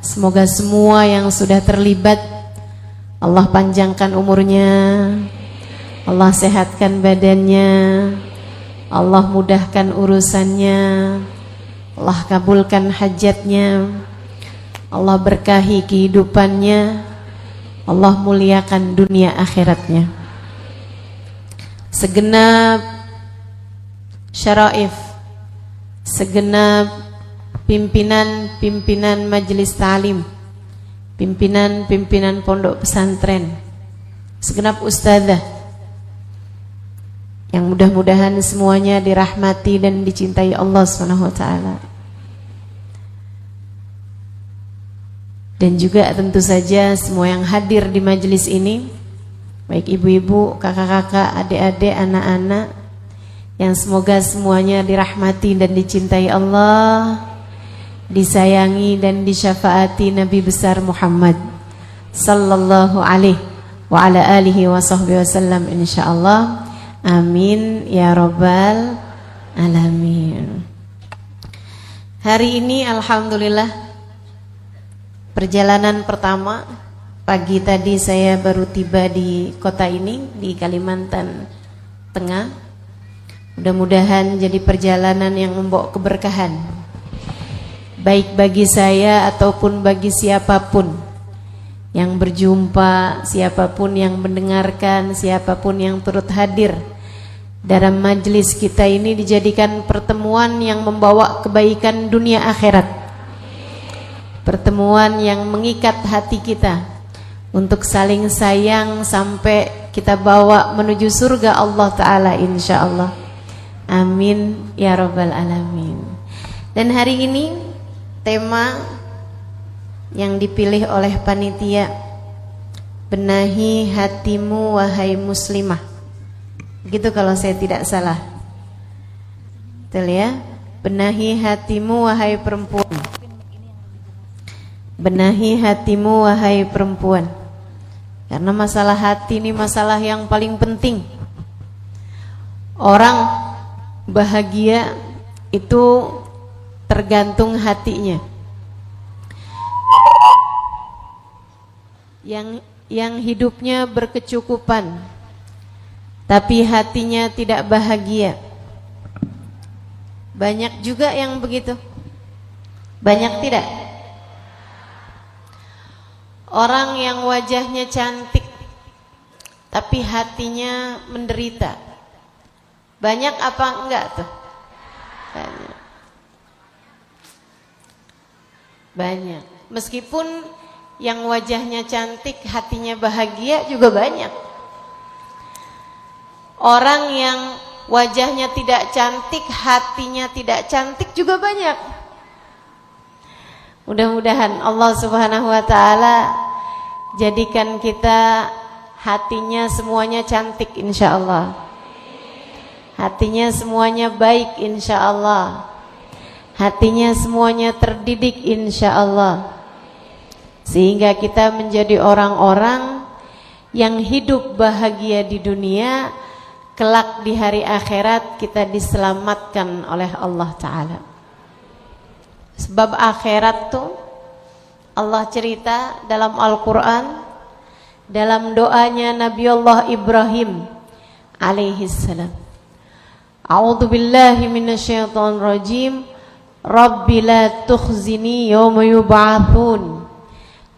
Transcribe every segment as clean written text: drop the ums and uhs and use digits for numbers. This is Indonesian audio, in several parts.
Semoga semua yang sudah terlibat Allah panjangkan umurnya, Allah sehatkan badannya, Allah mudahkan urusannya, Allah kabulkan hajatnya, Allah berkahi kehidupannya, Allah muliakan dunia akhiratnya. Segenap syaraif, segenap pimpinan majelis ta'lim, pimpinan pondok pesantren, segenap ustadzah yang mudah-mudahan semuanya dirahmati dan dicintai Allah SWT. Dan juga tentu saja semua yang hadir di majelis ini, baik ibu-ibu, kakak-kakak, adik-adik, anak-anak, yang semoga semuanya dirahmati dan dicintai Allah, disayangi dan disyafaati Nabi besar Muhammad sallallahu alaihi wa ala alihi wa sahbihi wasallam insyaallah. Amin ya rabbal alamin. Hari ini alhamdulillah perjalanan pertama. Pagi tadi saya baru tiba di kota ini, di Kalimantan Tengah. Mudah-mudahan jadi perjalanan yang membawa keberkahan, baik bagi saya ataupun bagi siapapun yang berjumpa, siapapun yang mendengarkan, siapapun yang turut hadir dalam majelis kita ini, dijadikan pertemuan yang membawa kebaikan dunia akhirat, pertemuan yang mengikat hati kita untuk saling sayang sampai kita bawa menuju surga Allah Ta'ala insyaallah. Amin ya rabbal alamin. Dan hari ini tema yang dipilih oleh panitia, benahi hatimu wahai muslimah. Begitu kalau saya tidak salah. Betul ya? Benahi hatimu wahai perempuan. Benahi hatimu wahai perempuan. Karena masalah hati ini masalah yang paling penting. Orang bahagia itu tergantung hatinya. Yang hidupnya berkecukupan tapi hatinya tidak bahagia. Banyak juga yang begitu. Banyak tidak? Orang yang wajahnya cantik tapi hatinya menderita. Banyak apa enggak tuh? Banyak. Banyak. Meskipun yang wajahnya cantik hatinya bahagia juga banyak. Orang yang wajahnya tidak cantik hatinya tidak cantik juga banyak. Mudah-mudahan Allah Subhanahu wa taala jadikan kita hatinya semuanya cantik insyaallah. Hatinya semuanya baik insyaallah. Hatinya semuanya terdidik insyaallah. Sehingga kita menjadi orang-orang yang hidup bahagia di dunia, kelak di hari akhirat kita diselamatkan oleh Allah Ta'ala. Sebab akhirat tuh Allah cerita dalam Al-Quran, dalam doanya Nabi Allah Ibrahim alaihissalam. A'udzu billahi minasyaitonir rajim. Rabbi la tukhzini yawma yub'atsun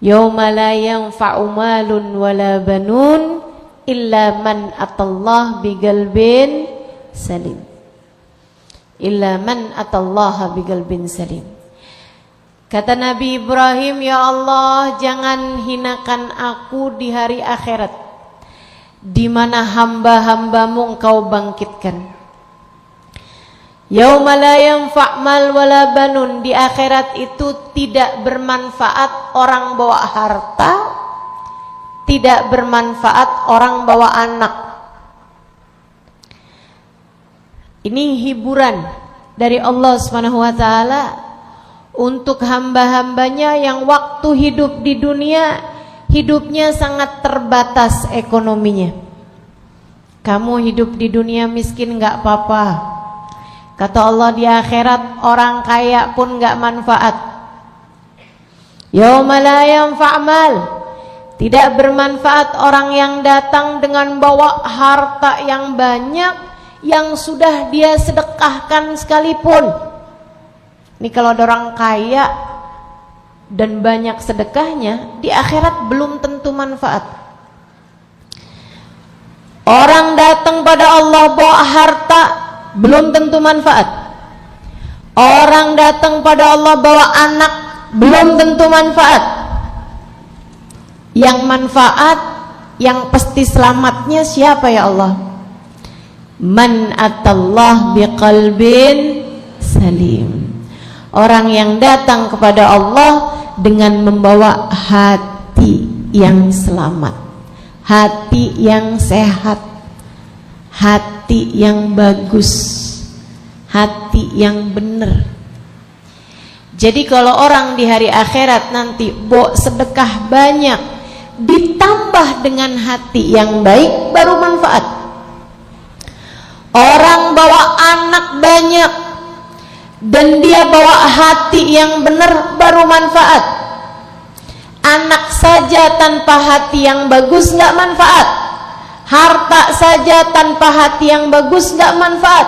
yawma la yanfa'u malun wala banun illa man atallaha biqalbin salim. Illa man atallaha biqalbin salim. Kata Nabi Ibrahim, ya Allah, jangan hinakan aku di hari akhirat, di mana hamba-hambamu engkau bangkitkan. Yauma la yanfa' mal wala banun, di akhirat itu tidak bermanfaat orang bawa harta, tidak bermanfaat orang bawa anak. Ini hiburan dari Allah Subhanahu wa taala untuk hamba-hambanya yang waktu hidup di dunia hidupnya sangat terbatas ekonominya. Kamu hidup di dunia miskin enggak apa-apa. Kata Allah, di akhirat orang kaya pun gak manfaat. Yauma la yanfa' mal, tidak bermanfaat orang yang datang dengan bawa harta yang banyak yang sudah dia sedekahkan sekalipun. Ini kalau ada orang kaya dan banyak sedekahnya, di akhirat belum tentu manfaat. Orang datang pada Allah bawa harta, belum tentu manfaat. Orang datang pada Allah bawa anak, belum tentu manfaat. Yang manfaat, yang pasti selamatnya siapa ya Allah? Man atallah biqalbin salim. Orang yang datang kepada Allah dengan membawa hati yang selamat, hati yang sehat, hati yang bagus, hati yang benar. Jadi kalau orang di hari akhirat nanti bawa sedekah banyak ditambah dengan hati yang baik, baru manfaat. Orang bawa anak banyak dan dia bawa hati yang benar, baru manfaat. Anak saja tanpa hati yang bagus nggak manfaat. Harta saja tanpa hati yang bagus nggak manfaat.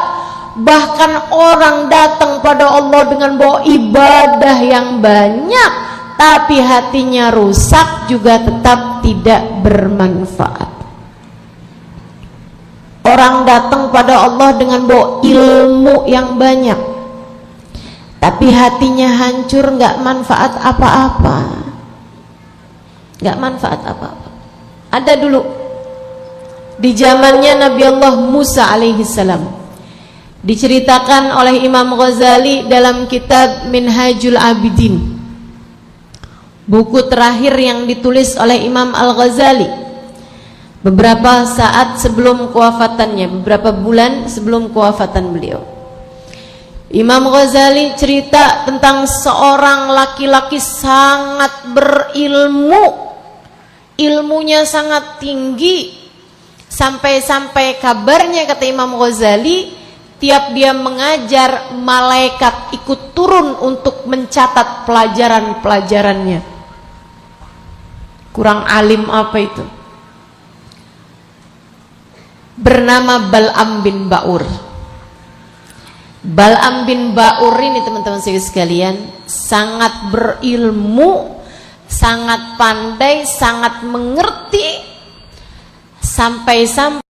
Bahkan orang datang pada Allah dengan bawa ibadah yang banyak, tapi hatinya rusak, juga tetap tidak bermanfaat. Orang datang pada Allah dengan bawa ilmu yang banyak, tapi hatinya hancur, nggak manfaat apa-apa. Nggak manfaat apa-apa. Ada dulu di zamannya Nabi Allah Musa alaihissalam, diceritakan oleh Imam Ghazali dalam kitab Minhajul Abidin, buku terakhir yang ditulis oleh Imam Al-Ghazali beberapa saat sebelum kewafatannya, beberapa bulan sebelum kewafatan beliau. Imam Ghazali cerita tentang seorang laki-laki sangat berilmu, ilmunya sangat tinggi, sampai-sampai kabarnya, kata Imam Ghazali, tiap dia mengajar, malaikat ikut turun untuk mencatat pelajaran-pelajarannya. Kurang alim apa itu? Bernama Bal'am bin Ba'ur. Bal'am bin Ba'ur ini teman-teman sekalian sangat berilmu, sangat pandai, sangat mengerti, sampai-sampai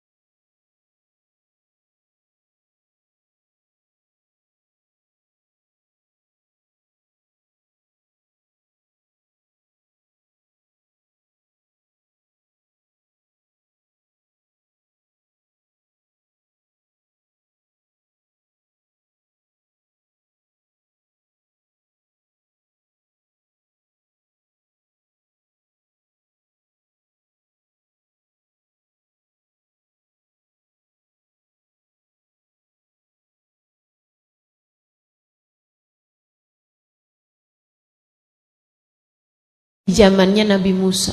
zamannya Nabi Musa,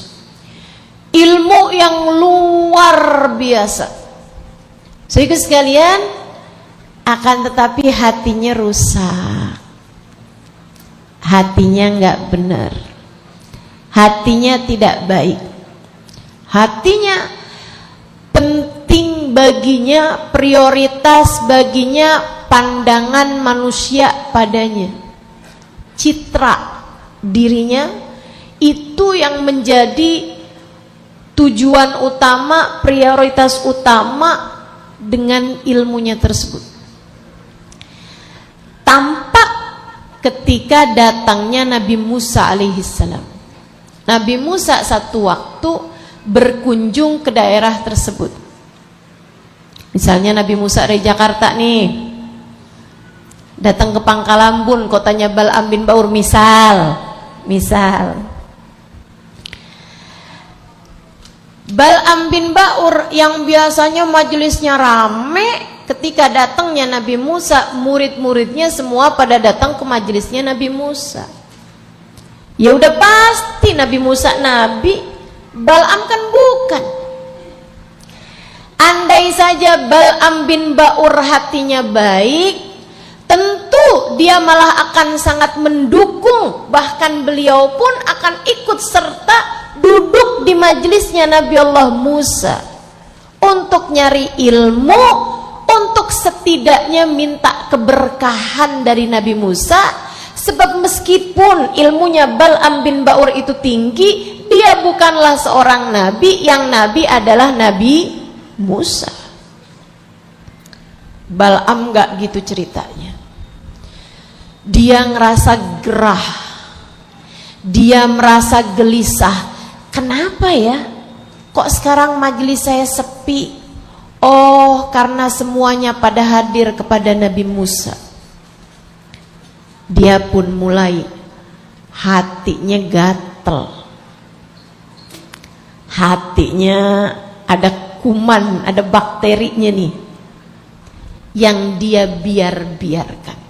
ilmu yang luar biasa. Sehingga sekalian, akan tetapi hatinya rusak, hatinya nggak benar, hatinya tidak baik, hatinya penting baginya, prioritas baginya pandangan manusia padanya, citra dirinya, itu yang menjadi tujuan utama, prioritas utama dengan ilmunya tersebut. Tampak ketika datangnya Nabi Musa alaihissalam. Nabi Musa satu waktu berkunjung ke daerah tersebut. Misalnya Nabi Musa dari Jakarta nih, datang ke Pangkalambun, kotanya Bal'am bin Ba'ur, misal Bal'am bin Ba'ur yang biasanya majelisnya rame, ketika datangnya Nabi Musa, murid-muridnya semua pada datang ke majelisnya Nabi Musa. Ya udah pasti Nabi Musa nabi, Bal'am kan bukan. Andai saja Bal'am bin Ba'ur hatinya baik, tentu Justru dia malah akan sangat mendukung, bahkan beliau pun akan ikut serta duduk di majelisnya Nabi Allah Musa untuk nyari ilmu, untuk setidaknya minta keberkahan dari Nabi Musa. Sebab meskipun ilmunya Bal'am bin Ba'ur itu tinggi, dia bukanlah seorang nabi, yang nabi adalah Nabi Musa. Bal'am gak gitu ceritanya. Dia ngerasa gerah, dia merasa gelisah. Kenapa ya? Kok sekarang majelis saya sepi? Oh, karena semuanya pada hadir kepada Nabi Musa. Dia pun mulai hatinya gatel, hatinya ada kuman, ada bakterinya nih yang dia biarkan.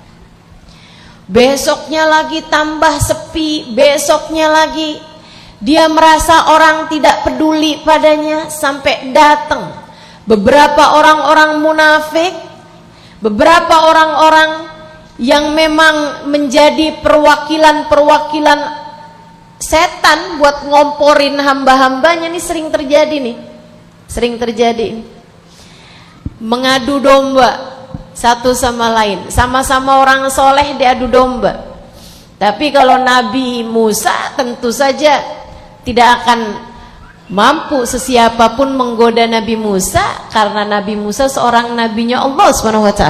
Besoknya lagi tambah sepi, besoknya lagi dia merasa orang tidak peduli padanya, sampai datang beberapa orang-orang munafik, beberapa orang-orang yang memang menjadi perwakilan-perwakilan setan buat ngomporin hamba-hambanya. Ini sering terjadi nih, sering terjadi. Mengadu domba satu sama lain, sama-sama orang soleh diadu domba. Tapi kalau Nabi Musa tentu saja tidak akan mampu sesiapapun menggoda Nabi Musa, karena Nabi Musa seorang nabinya Allah SWT.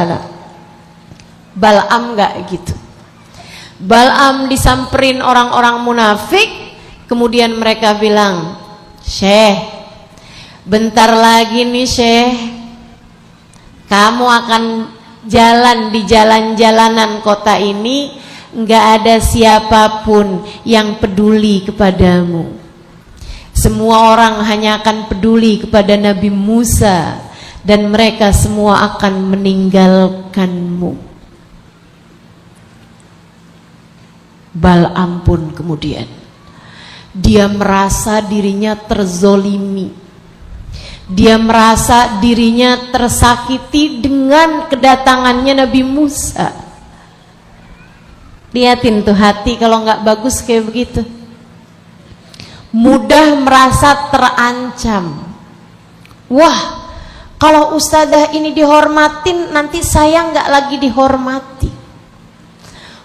Bal'am gak gitu. Bal'am disamperin orang-orang munafik, kemudian mereka bilang, Syekh, bentar lagi nih Syekh, kamu akan jalan di jalan-jalanan kota ini, gak ada siapapun yang peduli kepadamu. Semua orang hanya akan peduli kepada Nabi Musa, dan mereka semua akan meninggalkanmu. Bal'am pun kemudian dia merasa dirinya terzolimi, dia merasa dirinya tersakiti dengan kedatangannya Nabi Musa. Lihatin tuh hati kalau nggak bagus kayak begitu, mudah merasa terancam. Wah, kalau ustadzah ini dihormatin, nanti saya nggak lagi dihormati.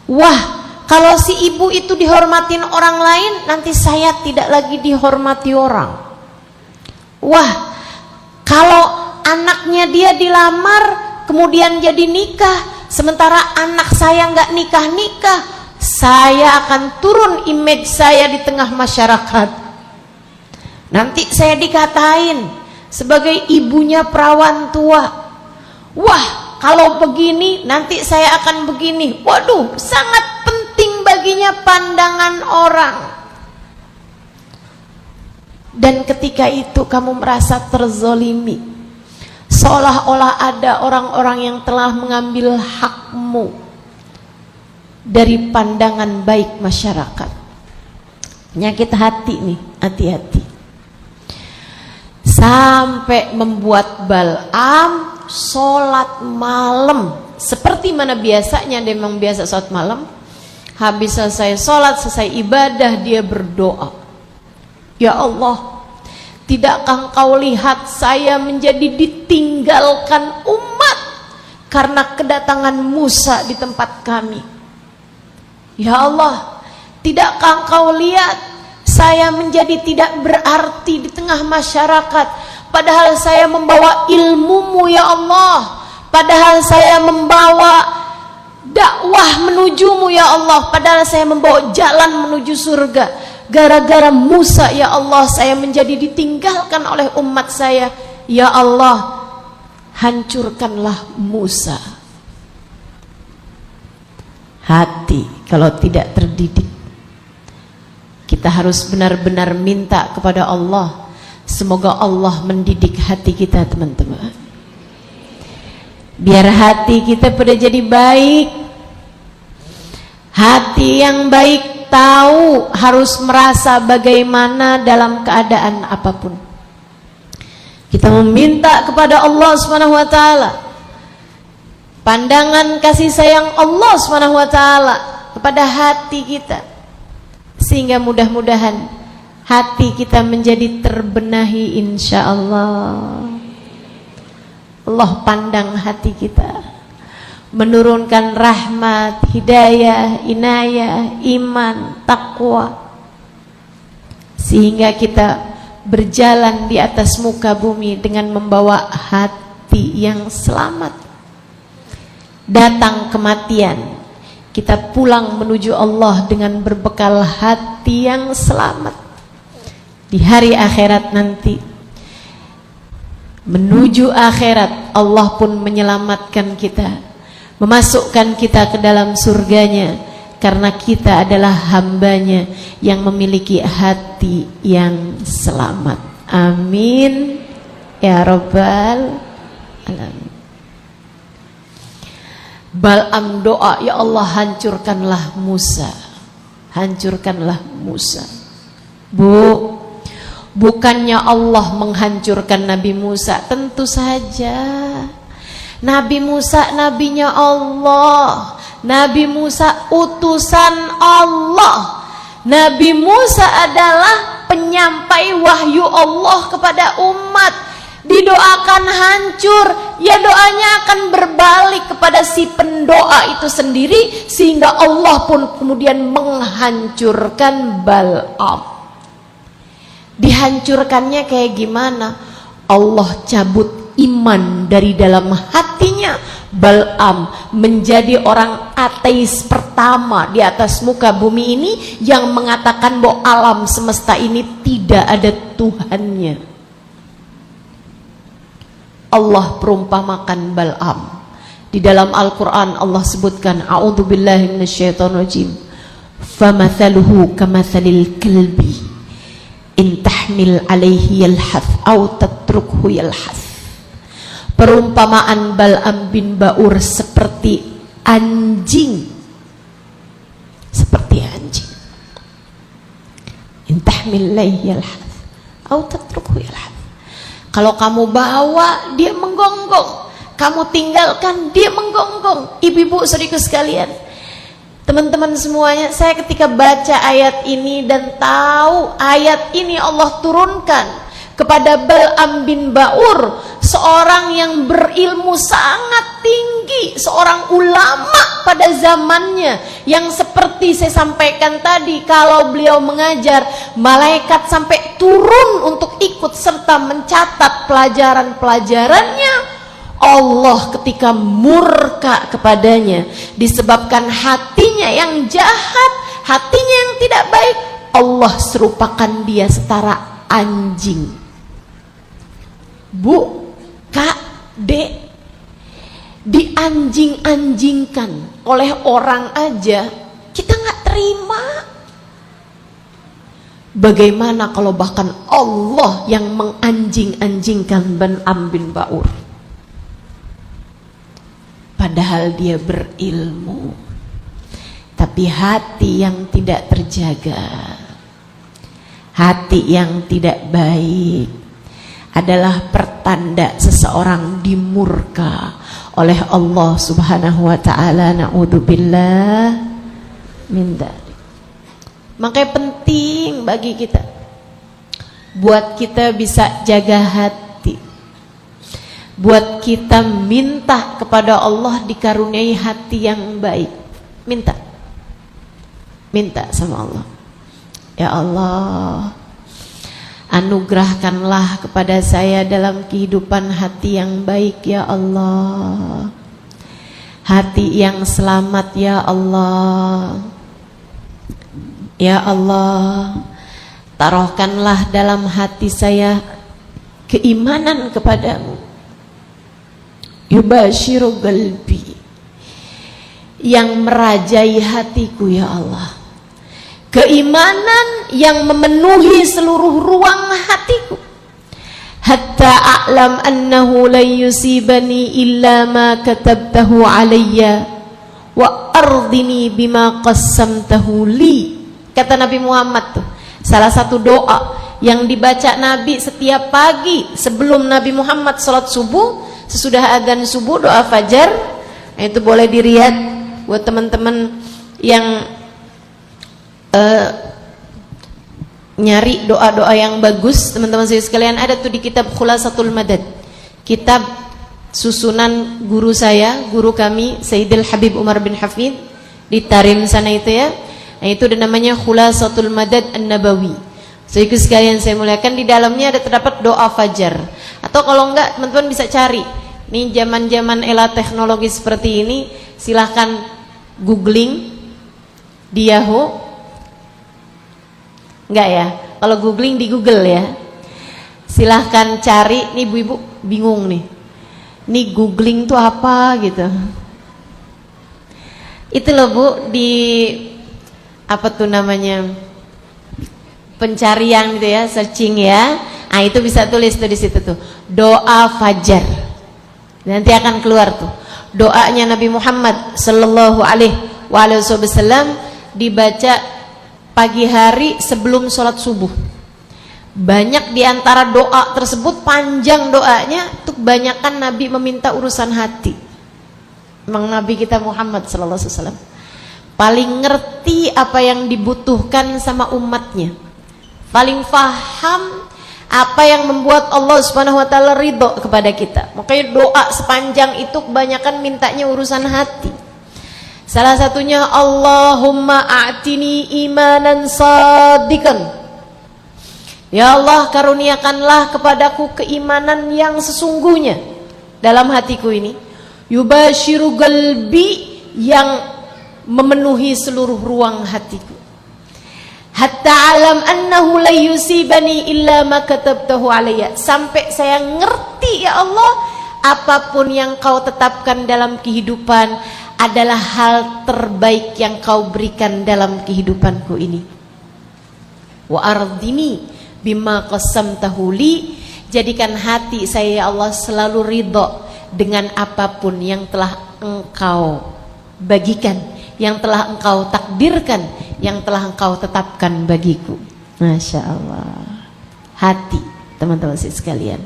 Wah, kalau si ibu itu dihormatin orang lain, nanti saya tidak lagi dihormati orang. Wah, kalau anaknya dia dilamar kemudian jadi nikah, sementara anak saya nggak nikah-nikah, saya akan turun image saya di tengah masyarakat. Nanti saya dikatain sebagai ibunya perawan tua. Wah, kalau begini nanti saya akan begini. Waduh, sangat baginya pandangan orang. Dan ketika itu kamu merasa terzolimi, seolah-olah ada orang-orang yang telah mengambil hakmu dari pandangan baik masyarakat. Penyakit hati nih, hati-hati. Sampai membuat Bal'am sholat malam, seperti mana biasanya dia memang biasa sholat malam. Habis selesai sholat, selesai ibadah, dia berdoa, Ya Allah, tidakkah Engkau lihat saya menjadi ditinggalkan umat karena kedatangan Musa di tempat kami? Ya Allah, tidakkah Engkau lihat saya menjadi tidak berarti di tengah masyarakat, padahal saya membawa ilmu-Mu ya Allah, padahal saya membawa dakwah menuju-Mu ya Allah, padahal saya membawa jalan menuju surga. Gara-gara Musa ya Allah, saya menjadi ditinggalkan oleh umat saya. Ya Allah, hancurkanlah Musa. Hati kalau tidak terdidik. Kita harus benar-benar minta kepada Allah, semoga Allah mendidik hati kita, teman-teman. Biar hati kita pada jadi baik. Hati yang baik tahu harus merasa bagaimana dalam keadaan apapun. Kita meminta kepada Allah Subhanahu wa taala pandangan kasih sayang Allah Subhanahu wa taala kepada hati kita, sehingga mudah-mudahan hati kita menjadi terbenahi insyaallah. Allah pandang hati kita, menurunkan rahmat, hidayah, inayah, iman, takwa, sehingga kita berjalan di atas muka bumi dengan membawa hati yang selamat. Datang kematian, kita pulang menuju Allah dengan berbekal hati yang selamat. Di hari akhirat nanti, menuju akhirat, Allah pun menyelamatkan kita, memasukkan kita ke dalam surganya, karena kita adalah hambanya yang memiliki hati yang selamat. Amin ya rabbal alamin. Bal'am doa, ya Allah hancurkanlah Musa, hancurkanlah Musa. Bu, bukannya Allah menghancurkan Nabi Musa, tentu saja Nabi Musa nabinya Allah, Nabi Musa utusan Allah. Nabi Musa adalah penyampai wahyu Allah kepada umat. Didoakan hancur, ya doanya akan berbalik kepada si pendoa itu sendiri, sehingga Allah pun kemudian menghancurkan Bal'am. Dihancurkannya kayak gimana? Allah cabut iman dari dalam hatinya. Bal'am menjadi orang ateis pertama di atas muka bumi ini yang mengatakan bahwa alam semesta ini tidak ada Tuhannya. Allah perumpamakan Bal'am. Di dalam Al-Quran Allah sebutkan, a'udzubillahi minasyaitonirrajim, famathaluhu kamathalil kalbi in tahmil alaihi yalhath aw tatrukhu yalhath. Perumpamaan Bal'am bin Ba'ur seperti anjing, seperti anjing. In tahmil alaihi yalhath aw tatrukhu yalhath. Kalau kamu bawa, dia menggonggong. Kamu tinggalkan, dia menggonggong. Ibu-ibu saudaraku sekalian, teman-teman semuanya, saya ketika baca ayat ini dan tahu ayat ini Allah turunkan kepada Bal'am bin Ba'ur, seorang yang berilmu sangat tinggi, seorang ulama pada zamannya, yang seperti saya sampaikan tadi, kalau beliau mengajar, malaikat sampai turun untuk ikut serta mencatat pelajaran-pelajarannya. Allah ketika murka kepadanya disebabkan hatinya yang jahat, hatinya yang tidak baik, Allah serupakan dia setara anjing. Bu, Kak, Dek, dianjing-anjingkan oleh orang aja kita nggak terima. Bagaimana kalau bahkan Allah yang menganjing-anjingkan Bal'am bin Ba'ur? Padahal dia berilmu, tapi hati yang tidak terjaga, hati yang tidak baik adalah pertanda seseorang dimurka oleh Allah Subhanahu wa taala. Na'udzubillah min dzalik. Makanya penting bagi kita, buat kita bisa jaga hati, buat kita minta kepada Allah dikaruniai hati yang baik. Minta sama Allah, ya Allah, anugerahkanlah kepada saya dalam kehidupan hati yang baik ya Allah, hati yang selamat ya Allah. Ya Allah, taruhkanlah dalam hati saya keimanan kepadamu, yubashiru qalbi, yang merajai hatiku ya Allah, keimanan yang memenuhi seluruh ruang hatiku, hatta a'lam annahu la yusibani illa ma katabtahu alayya wa ardini bima qassamtahu li. Kata Nabi Muhammad tuh, salah satu doa yang dibaca Nabi setiap pagi sebelum Nabi Muhammad sholat subuh, sesudah adzan subuh doa fajar, Nah, itu boleh dilihat buat teman-teman yang nyari doa-doa yang bagus, teman-teman saya sekalian, ada tuh di kitab Khulasatul Madad, kitab susunan guru saya, guru kami Sayyidil Habib Umar bin Hafid di Tarim sana itu ya. Nah, itu namanya Khulasatul Madad An-Nabawi. Saudaraku sekalian saya muliakan, di dalamnya ada terdapat doa fajar. Atau kalau enggak, teman-teman bisa cari. Nih zaman-zaman era teknologi seperti ini, silahkan googling di Yahoo. Enggak ya? Kalau googling di Google ya. Silahkan cari, nih ibu-ibu bingung nih. Nih googling tuh apa gitu. Itu loh Bu, di apa tuh namanya? Pencarian gitu ya, searching ya. Nah, itu bisa tulis tuh di situ tuh. Doa fajar. Nanti akan keluar tuh. Doanya Nabi Muhammad sallallahu alaihi wasallam dibaca pagi hari sebelum sholat subuh. Banyak diantara doa tersebut, panjang doanya, tuh kebanyakan Nabi meminta urusan hati. Memang Nabi kita Muhammad sallallahu alaihi wasallam paling ngerti apa yang dibutuhkan sama umatnya, paling faham apa yang membuat Allah Subhanahu wa taala ridho kepada kita. Makanya doa sepanjang itu kebanyakan mintanya urusan hati. Salah satunya, Allahumma a'tini imanan sadiqan. Ya Allah, karuniakanlah kepadaku keimanan yang sesungguhnya dalam hatiku ini. Yubashiru qalbi, yang memenuhi seluruh ruang hatiku. Hatta alam annahu la yusibani illa ma katabtahu alayya. Sampai saya ngerti ya Allah, apapun yang kau tetapkan dalam kehidupan adalah hal terbaik yang kau berikan dalam kehidupanku ini. Wa ardini bima qasamtahu li. Jadikan hati saya ya Allah selalu ridho dengan apapun yang telah engkau bagikan, yang telah engkau takdirkan, yang telah engkau tetapkan bagiku. Masya Allah. Hati, teman-teman sekalian,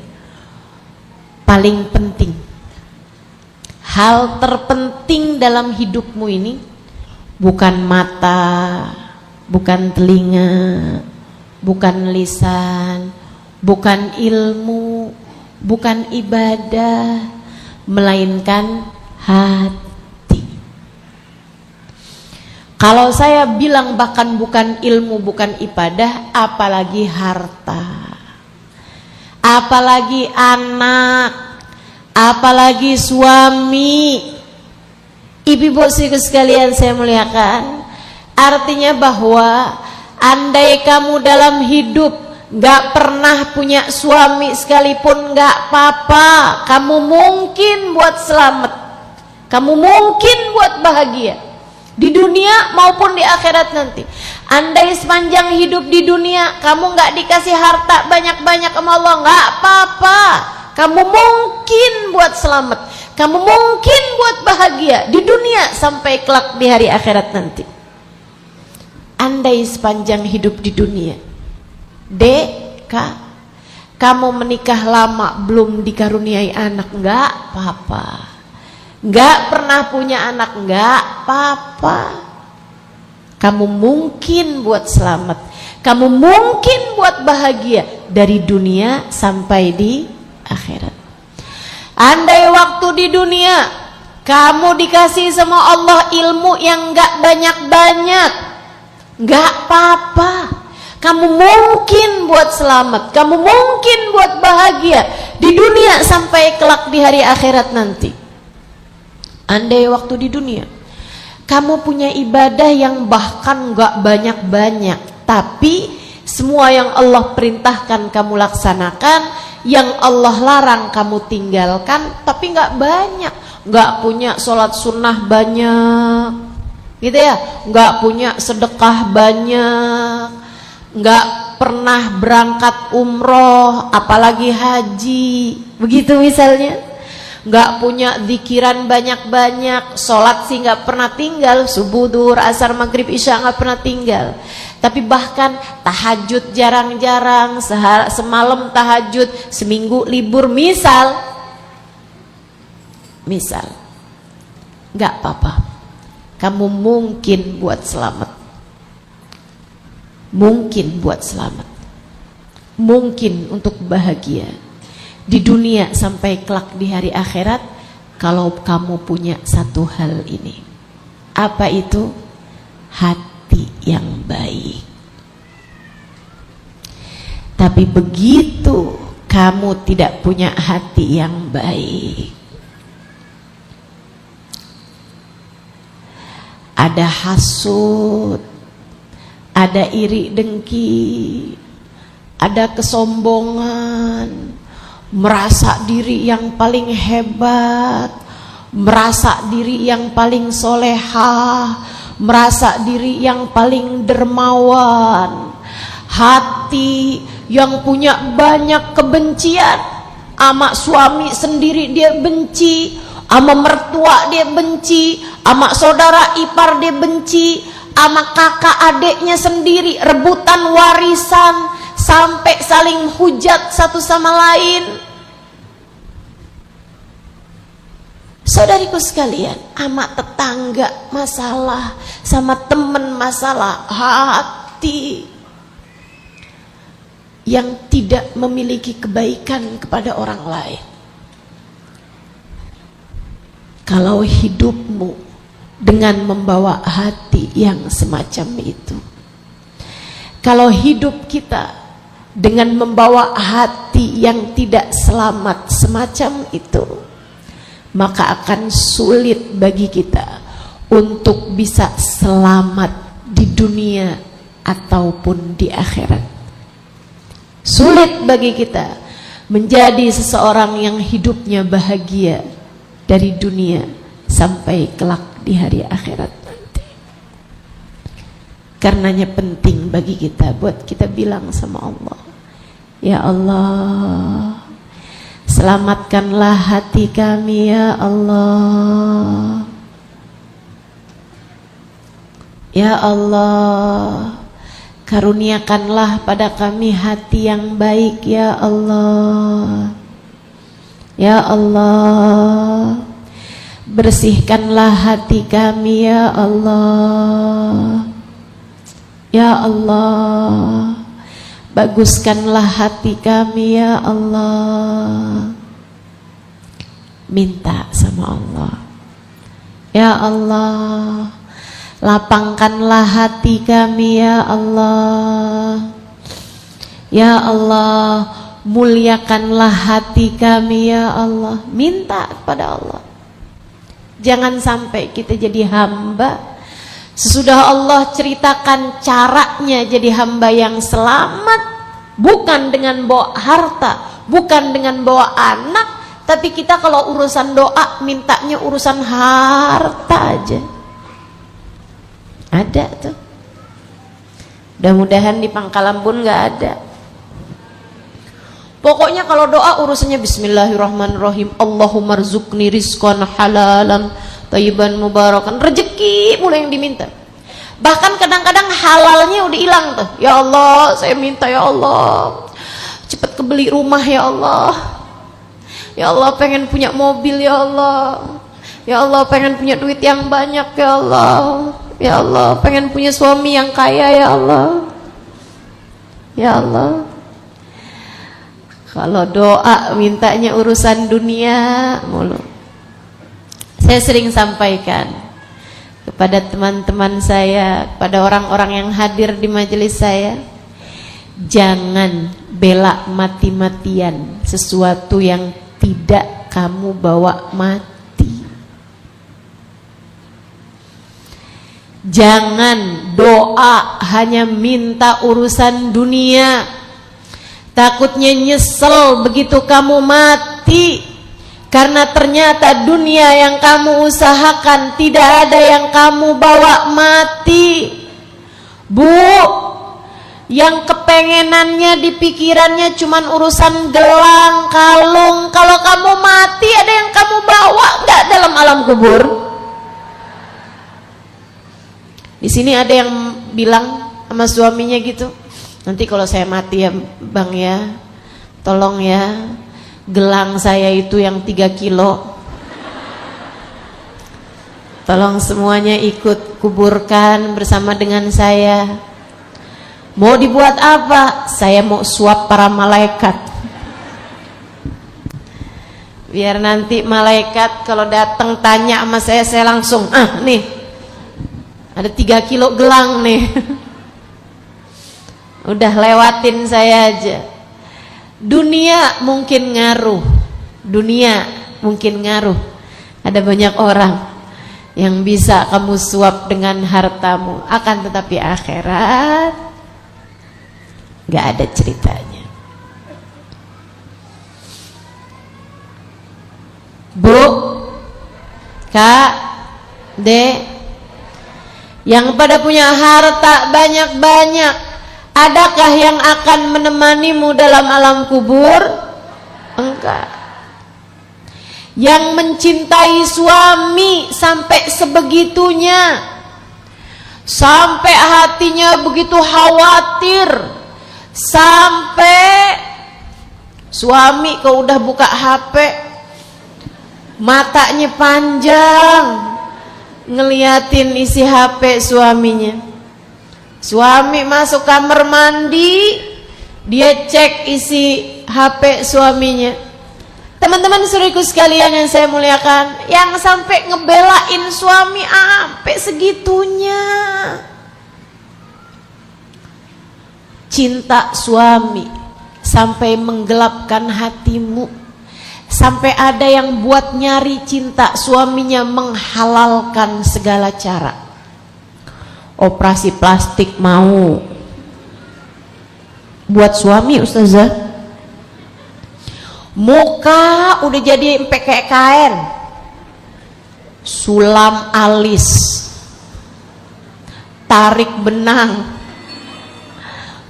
paling penting. Hal terpenting dalam hidupmu ini bukan mata, bukan telinga, bukan lisan, bukan ilmu, bukan ibadah, melainkan hati. Kalau saya bilang bahkan bukan ilmu, bukan ibadah, apalagi harta, apalagi anak, apalagi suami. Ibu-ibu sekalian saya muliakan, artinya bahwa andai kamu dalam hidup gak pernah punya suami sekalipun, gak apa-apa. Kamu mungkin buat selamat, kamu mungkin buat bahagia di dunia maupun di akhirat nanti. Andai sepanjang hidup di dunia kamu gak dikasih harta banyak-banyak sama Allah, gak apa-apa. Kamu mungkin buat selamat, kamu mungkin buat bahagia di dunia sampai kelak di hari akhirat nanti. Andai sepanjang hidup di dunia, kamu menikah lama belum dikaruniai anak, enggak apa-apa. Enggak pernah punya anak, enggak apa-apa. Kamu mungkin buat selamat, kamu mungkin buat bahagia dari dunia sampai di akhirat. Andai waktu di dunia kamu dikasih sama Allah ilmu yang enggak banyak-banyak, enggak apa-apa. Kamu mungkin buat selamat, kamu mungkin buat bahagia di dunia sampai kelak di hari akhirat nanti. Andai waktu di dunia kamu punya ibadah yang bahkan gak banyak-banyak, tapi semua yang Allah perintahkan kamu laksanakan, yang Allah larang kamu tinggalkan, tapi gak banyak. Gak punya sholat sunnah banyak gitu ya, gak punya sedekah banyak, nggak pernah berangkat umroh apalagi haji, begitu misalnya. Nggak punya zikiran banyak-banyak, sholat sih nggak pernah tinggal, subuh, duhur, asar, maghrib, isya nggak pernah tinggal, tapi bahkan tahajud jarang-jarang, semalam tahajud, seminggu libur misal Nggak apa-apa. Kamu mungkin buat selamat. Mungkin buat selamat. Mungkin untuk bahagia di dunia sampai kelak di hari akhirat kalau kamu punya satu hal ini. Apa itu? Hati yang baik. Tapi begitu kamu tidak punya hati yang baik, ada hasud, ada iri dengki, ada kesombongan, merasa diri yang paling hebat, merasa diri yang paling solehah, merasa diri yang paling dermawan, hati yang punya banyak kebencian, ama suami sendiri dia benci, ama mertua dia benci, ama saudara ipar dia benci, ama kakak adiknya sendiri rebutan warisan sampai saling hujat satu sama lain. Saudariku sekalian, ama tetangga masalah, sama teman masalah, hati yang tidak memiliki kebaikan kepada orang lain. Kalau hidupmu dengan membawa hati yang semacam itu, kalau hidup kita dengan membawa hati yang tidak selamat semacam itu, maka akan sulit bagi kita untuk bisa selamat di dunia ataupun di akhirat. Sulit bagi kita menjadi seseorang yang hidupnya bahagia dari dunia sampai kelak di hari akhirat nanti. Karenanya penting bagi kita buat kita bilang sama Allah, ya Allah, selamatkanlah hati kami ya Allah. Ya Allah, karuniakanlah pada kami hati yang baik ya Allah. Ya Allah, bersihkanlah hati kami ya Allah. Ya Allah, baguskanlah hati kami ya Allah. Minta sama Allah, ya Allah, lapangkanlah hati kami ya Allah. Ya Allah, muliakanlah hati kami ya Allah. Minta kepada Allah. Jangan sampai kita jadi hamba sesudah Allah ceritakan caranya jadi hamba yang selamat, bukan dengan bawa harta, bukan dengan bawa anak, tapi kita kalau urusan doa mintanya urusan harta aja. Ada tuh. Mudah-mudahan di Pangkalan Bun nggak ada. Pokoknya kalau doa urusannya Bismillahirrahmanirrahim. Allahumma rzuqni rizqan halalan thayyiban mubarakan. Rezeki mulai yang diminta. Bahkan kadang-kadang halalnya udah hilang tuh. Ya Allah, saya minta ya Allah, cepat kebeli rumah ya Allah. Ya Allah, pengen punya mobil ya Allah. Ya Allah, pengen punya duit yang banyak ya Allah. Ya Allah, pengen punya suami yang kaya ya Allah. Ya Allah. Kalau doa mintanya urusan dunia mulu. Saya sering sampaikan kepada teman-teman saya, kepada orang-orang yang hadir di majelis saya, jangan bela mati-matian sesuatu yang tidak kamu bawa mati. Jangan doa hanya minta urusan dunia, takutnya nyesel begitu kamu mati, karena ternyata dunia yang kamu usahakan tidak ada yang kamu bawa mati. Bu, yang kepengenannya di pikirannya cuman urusan gelang, kalung, kalau kamu mati ada yang kamu bawa nggak dalam alam kubur? Di sini ada yang bilang sama suaminya gitu, nanti kalau saya mati ya bang ya, tolong ya gelang saya itu yang 3 kilo Tolong semuanya ikut kuburkan bersama dengan saya. Mau dibuat apa? Saya mau suap para malaikat. Biar nanti malaikat kalau datang tanya sama saya langsung, nih ada 3 kilo gelang nih. Udah lewatin saya aja. Dunia mungkin ngaruh. Ada banyak orang yang bisa kamu suap dengan hartamu, akan tetapi akhirat gak ada ceritanya. Bu, Kak, Dek, yang pada punya harta banyak-banyak, adakah yang akan menemanimu dalam alam kubur? Enggak. Yang mencintai suami sampai sebegitunya, sampai hatinya begitu khawatir, sampai suami kalau udah buka HP matanya panjang ngeliatin isi HP suaminya. Suami masuk kamar mandi, dia cek isi HP suaminya. Teman-teman saudaraku sekalian yang saya muliakan, yang sampai ngebelain suami sampai segitunya. Cinta suami sampai menggelapkan hatimu, sampai ada yang buat nyari cinta suaminya menghalalkan segala cara. Operasi plastik mau buat suami, ustazah. Muka udah jadi pakai kain, sulam alis, tarik benang,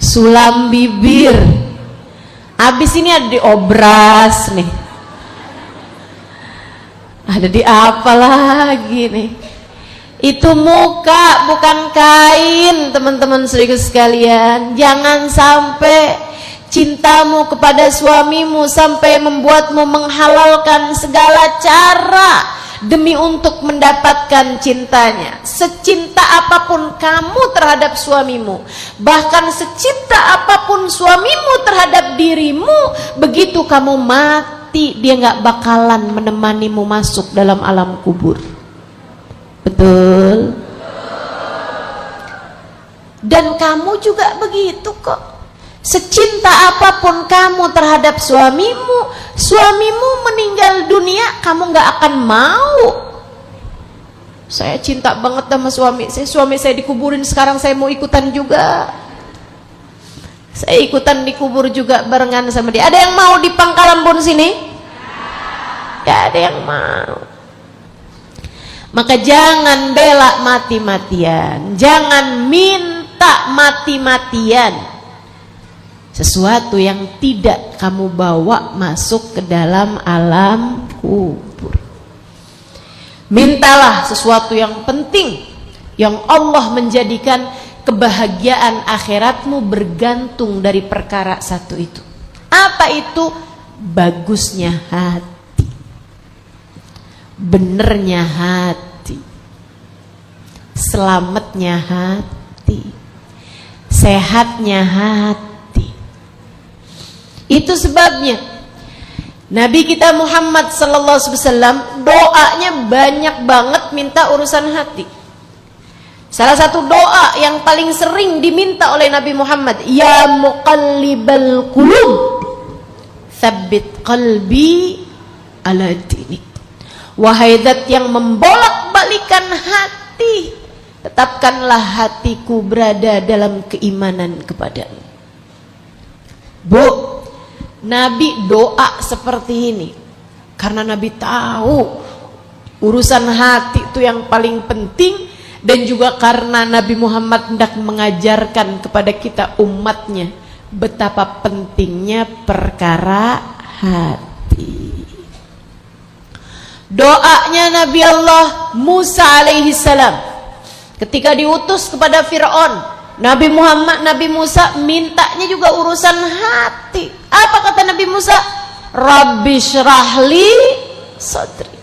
sulam bibir. Habis ini ada diobras nih, ada di apa lagi nih. Itu muka bukan kain, teman-teman saudaraku sekalian. Jangan sampai cintamu kepada suamimu sampai membuatmu menghalalkan segala cara demi untuk mendapatkan cintanya. Secinta apapun kamu terhadap suamimu, bahkan secinta apapun suamimu terhadap dirimu, begitu kamu mati dia gak bakalan menemanimu masuk dalam alam kubur. Betul? Dan kamu juga begitu kok. Secinta apapun kamu terhadap suamimu, suamimu meninggal dunia, kamu gak akan mau. Saya cinta banget sama suami saya dikuburin, sekarang saya mau ikutan juga. Saya ikutan dikubur juga barengan sama dia. Ada yang mau di Pangkalan Bun sini? Gak ada yang mau. Maka jangan bela mati-matian, jangan minta mati-matian sesuatu yang tidak kamu bawa masuk ke dalam alam kubur. Mintalah sesuatu yang penting, yang Allah menjadikan kebahagiaan akhiratmu bergantung dari perkara satu itu. Apa itu? Bagusnya hati, benernya hati, selamatnya hati, sehatnya hati. Itu sebabnya Nabi kita Muhammad sallallahu alaihi wasallam doanya banyak banget minta urusan hati. Salah satu doa yang paling sering diminta oleh Nabi Muhammad, ya muqallibal qulub, tsabbit qalbi ala dinik. Wahai zat yang membolak-balikan hati, tetapkanlah hatiku berada dalam keimanan kepadamu. Bu, Nabi doa seperti ini karena Nabi tahu urusan hati itu yang paling penting, dan juga karena Nabi Muhammad hendak mengajarkan kepada kita umatnya betapa pentingnya perkara hati. Doanya Nabi Allah Musa alaihi salam ketika diutus kepada Fir'aun, Nabi Musa mintanya juga urusan hati. Apa kata Nabi Musa? Rabbi syrahli sadri.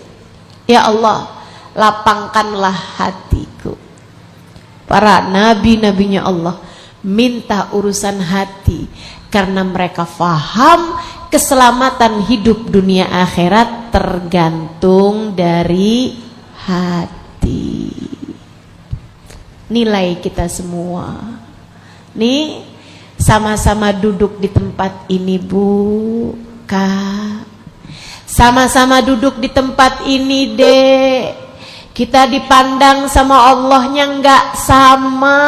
Ya Allah, lapangkanlah hatiku. Para nabi-nabinya Allah minta urusan hati karena mereka faham keselamatan hidup dunia akhirat tergantung dari hati. Nilai kita semua. Nih, sama-sama duduk di tempat ini, Bu, Kak. Sama-sama duduk di tempat ini, Dek. Kita dipandang sama Allahnya nggak sama.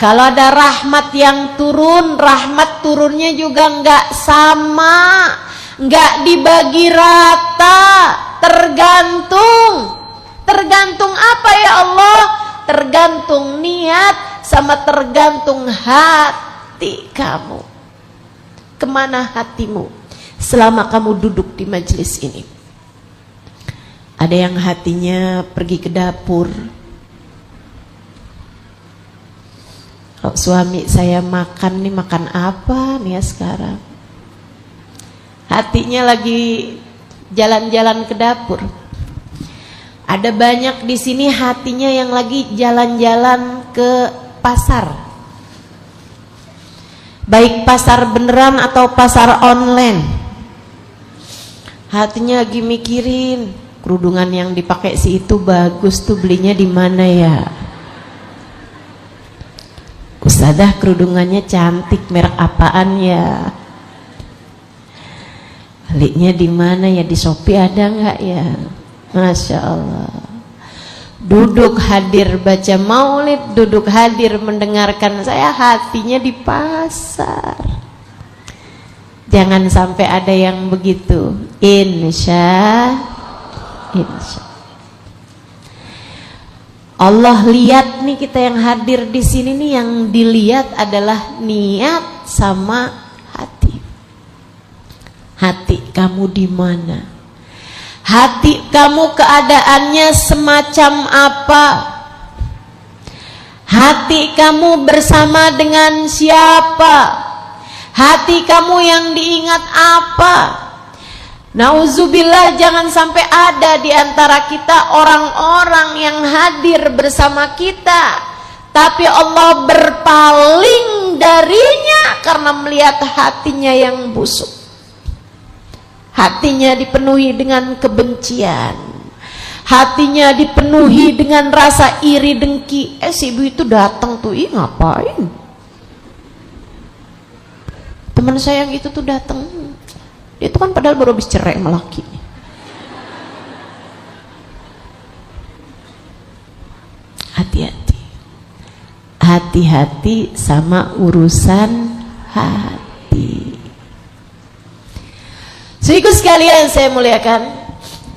Kalau ada rahmat yang turun, rahmat turunnya juga nggak sama, nggak dibagi rata, tergantung apa ya Allah? Tergantung niat sama tergantung hati kamu. Kemana hatimu selama kamu duduk di majelis ini? Ada yang hatinya pergi ke dapur. Kalau suami saya makan nih, makan apa nih ya sekarang? Hatinya lagi jalan-jalan ke dapur. Ada banyak di sini hatinya yang lagi jalan-jalan ke pasar. Baik pasar beneran atau pasar online. Hatinya lagi mikirin, kerudungan yang dipakai si itu bagus tuh, belinya di mana ya? Ustadzah kerudungannya cantik, merek apaan ya? Belinya di mana ya? Di Shopee ada nggak ya? Masya Allah. Duduk hadir baca maulid, duduk hadir mendengarkan saya, hatinya di pasar. Jangan sampai ada yang begitu. Insya Allah lihat nih, kita yang hadir di sini nih, yang dilihat adalah niat sama hati. Hati kamu di mana? Hati kamu keadaannya semacam apa? Hati kamu bersama dengan siapa? Hati kamu yang diingat apa? Nauzubillah, jangan sampai ada di antara kita orang-orang yang hadir bersama kita, tapi Allah berpaling darinya karena melihat hatinya yang busuk. Hatinya dipenuhi dengan kebencian, hatinya dipenuhi dengan rasa iri dengki. Si ibu itu datang tuh, ngapain? Teman saya yang itu tuh datang, dia tuh kan padahal baru habis cerai sama laki. Hati-hati, hati-hati sama urusan hati. Saudaraku sekalian saya muliakan,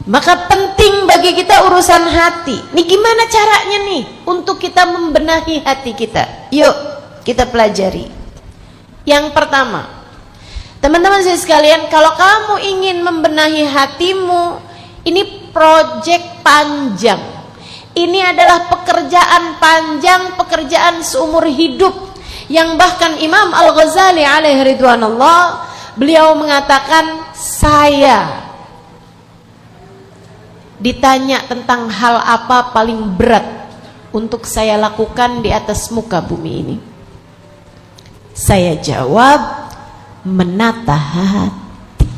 maka penting bagi kita urusan hati. Nih gimana caranya nih untuk kita membenahi hati kita? Yuk kita pelajari. Yang pertama, teman-teman saya sekalian, kalau kamu ingin membenahi hatimu, ini proyek panjang. Ini adalah pekerjaan panjang, pekerjaan seumur hidup, yang bahkan Imam Al-Ghazali alaihi ridwanullah, beliau mengatakan, saya ditanya tentang hal apa paling berat untuk saya lakukan di atas muka bumi ini, saya jawab, menata hati.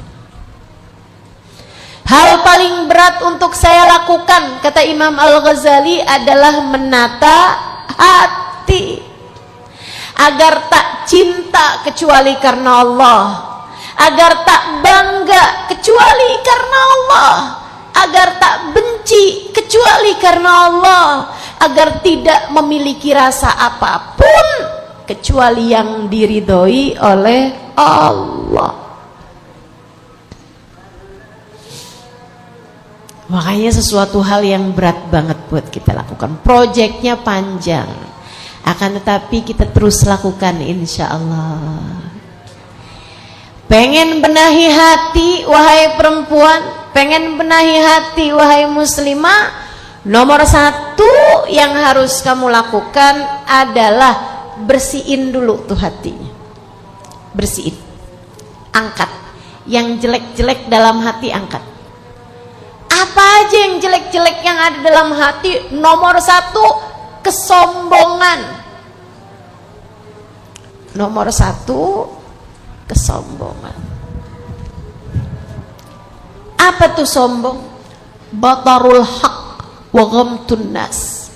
Hal paling berat untuk saya lakukan, kata Imam Al-Ghazali, adalah menata hati, agar tak cinta kecuali karena Allah, agar tak bangga kecuali karena Allah, agar tak benci kecuali karena Allah, agar tidak memiliki rasa apapun kecuali yang diridhoi oleh Allah. Makanya sesuatu hal yang berat banget buat kita lakukan. Proyeknya panjang, akan tetapi kita terus lakukan insya Allah. Pengen benahi hati wahai perempuan, pengen benahi hati wahai muslimah, nomor satu yang harus kamu lakukan adalah bersihin dulu tuh hatinya. Bersihin, angkat yang jelek-jelek dalam hati, angkat Apa aja yang jelek-jelek yang ada dalam hati? Nomor satu, kesombongan. Nomor satu, kesombongan. Apa tuh sombong? Batarul haq wa ghamtun nas.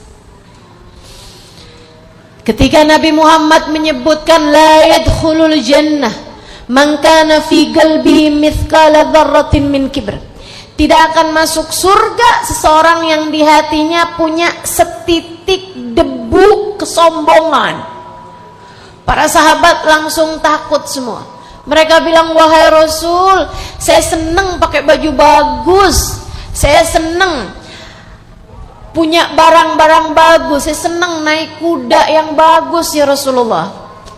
Ketika Nabi Muhammad menyebutkan la yadkhulul jannah man kana fi qalbihi mithqala dzarratin min kibr, tidak akan masuk surga seseorang yang di hatinya punya setitik debu kesombongan. Para sahabat langsung takut semua. Mereka bilang, wahai Rasul, saya senang pakai baju bagus, saya senang punya barang-barang bagus, saya senang naik kuda yang bagus ya Rasulullah.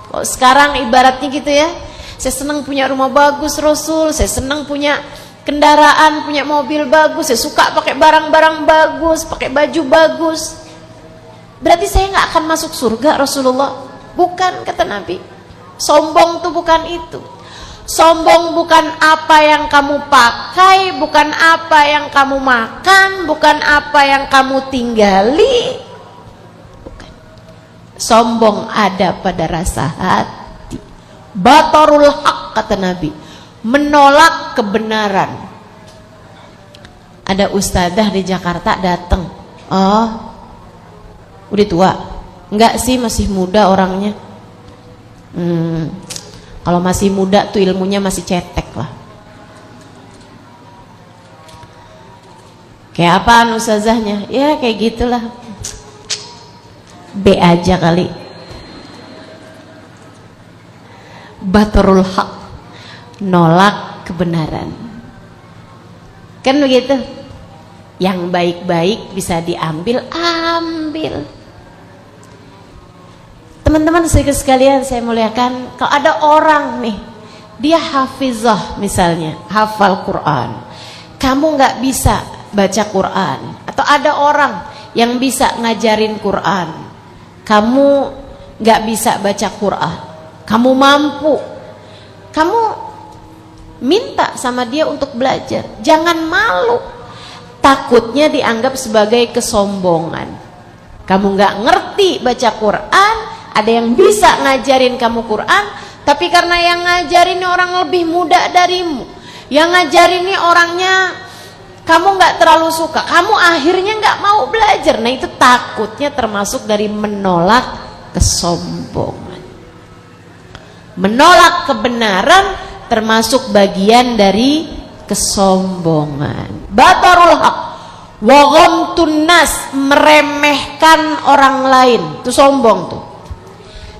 Kalau sekarang ibaratnya gitu ya, saya senang punya rumah bagus Rasul, saya senang punya kendaraan, punya mobil bagus, saya suka pakai barang-barang bagus, pakai baju bagus. Berarti saya nggak akan masuk surga Rasulullah? Bukan, kata Nabi. Sombong tuh bukan itu. Sombong bukan apa yang kamu pakai, bukan apa yang kamu makan, bukan apa yang kamu tinggali. Bukan. Sombong ada pada rasa hati. Batarul haq, kata Nabi, menolak kebenaran. Ada ustadzah di Jakarta datang. Oh, udah tua? Enggak sih, masih muda orangnya. Kalau masih muda tuh ilmunya masih cetek lah. Kayak apaan ustazahnya? Ya kayak gitulah. B aja kali. Batarul haq, nolak kebenaran. Kan begitu? Yang baik-baik bisa diambil, ambil. Teman-teman sekalian saya muliakan, kalau ada orang nih, dia hafizah misalnya, hafal Quran, kamu nggak bisa baca Quran, atau ada orang yang bisa ngajarin Quran, kamu nggak bisa baca Quran, kamu mampu, kamu minta sama dia untuk belajar, jangan malu, takutnya dianggap sebagai kesombongan. Kamu nggak ngerti baca Quran, ada yang bisa ngajarin kamu Quran, tapi karena yang ngajarin ini orang lebih muda darimu, yang ngajarin ini orangnya kamu nggak terlalu suka, kamu akhirnya nggak mau belajar. Nah itu takutnya termasuk dari menolak kesombongan. Menolak kebenaran termasuk bagian dari kesombongan. Batarul haq wa ghamtun nas, meremehkan orang lain, itu sombong tuh.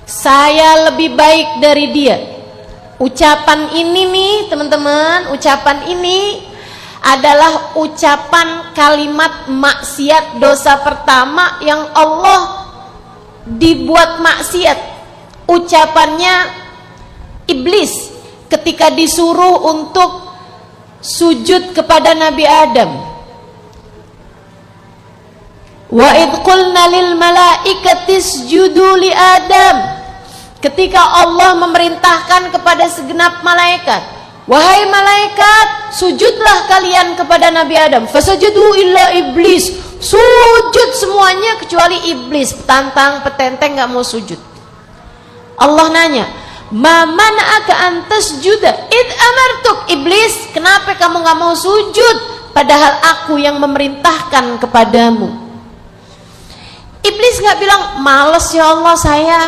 Saya lebih baik dari dia. Ucapan ini nih teman-teman, ucapan ini adalah ucapan kalimat maksiat, dosa pertama yang Allah dibuat maksiat. Ucapannya iblis ketika disuruh untuk sujud kepada Nabi Adam. Wa idh qulna lil malaikati isjudu li Adam. Ketika Allah memerintahkan kepada segenap malaikat, wahai malaikat, sujudlah kalian kepada Nabi Adam. Fasajadu illa iblis, sujud semuanya kecuali iblis, petantang petenteng nggak mau sujud. Allah nanya, ma mana'aka an tasjuda id amartuk, iblis, kenapa kamu nggak mau sujud padahal aku yang memerintahkan kepadamu? Iblis nggak bilang, males ya Allah,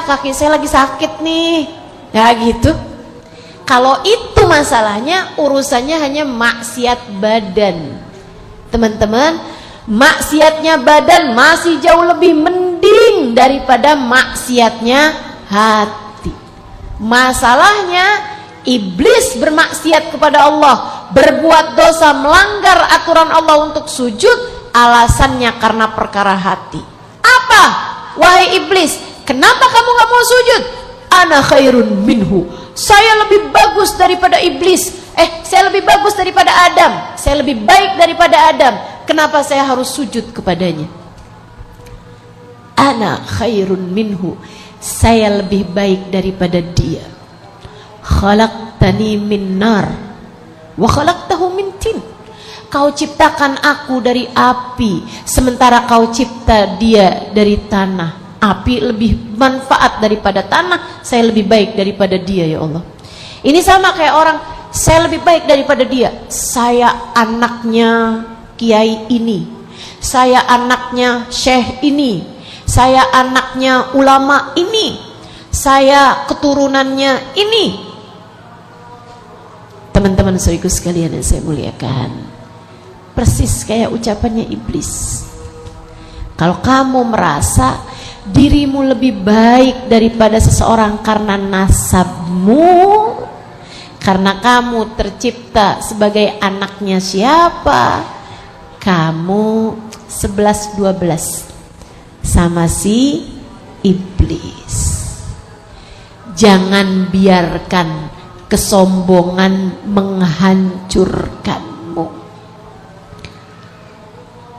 kaki saya lagi sakit nih, nggak gitu. Kalau itu masalahnya, urusannya hanya maksiat badan. Teman-teman, maksiatnya badan masih jauh lebih mending daripada maksiatnya hati. Masalahnya, iblis bermaksiat kepada Allah, berbuat dosa, melanggar aturan Allah untuk sujud, alasannya karena perkara hati. Apa? Wahai iblis, kenapa kamu gak mau sujud? Ana khairun minhu, saya lebih bagus daripada iblis. Saya lebih bagus daripada Adam, saya lebih baik daripada Adam. Kenapa saya harus sujud kepadanya? Ana khairun minhu, saya lebih baik daripada dia. Khalaqtani min nar wa khalaqtahu min tin. kau ciptakan aku dari api, sementara kau cipta dia dari tanah. Api lebih manfaat daripada tanah, saya lebih baik daripada dia ya Allah. Ini sama kayak orang, saya lebih baik daripada dia. Saya anaknya kiai ini, saya anaknya syekh ini, saya anaknya ulama ini, saya keturunannya ini. Teman-teman saudaraku sekalian yang saya muliakan, persis kayak ucapannya iblis. Kalau kamu merasa dirimu lebih baik daripada seseorang karena nasabmu, karena kamu tercipta sebagai anaknya siapa, kamu 11-12 sama si iblis. Jangan biarkan kesombongan menghancurkanmu.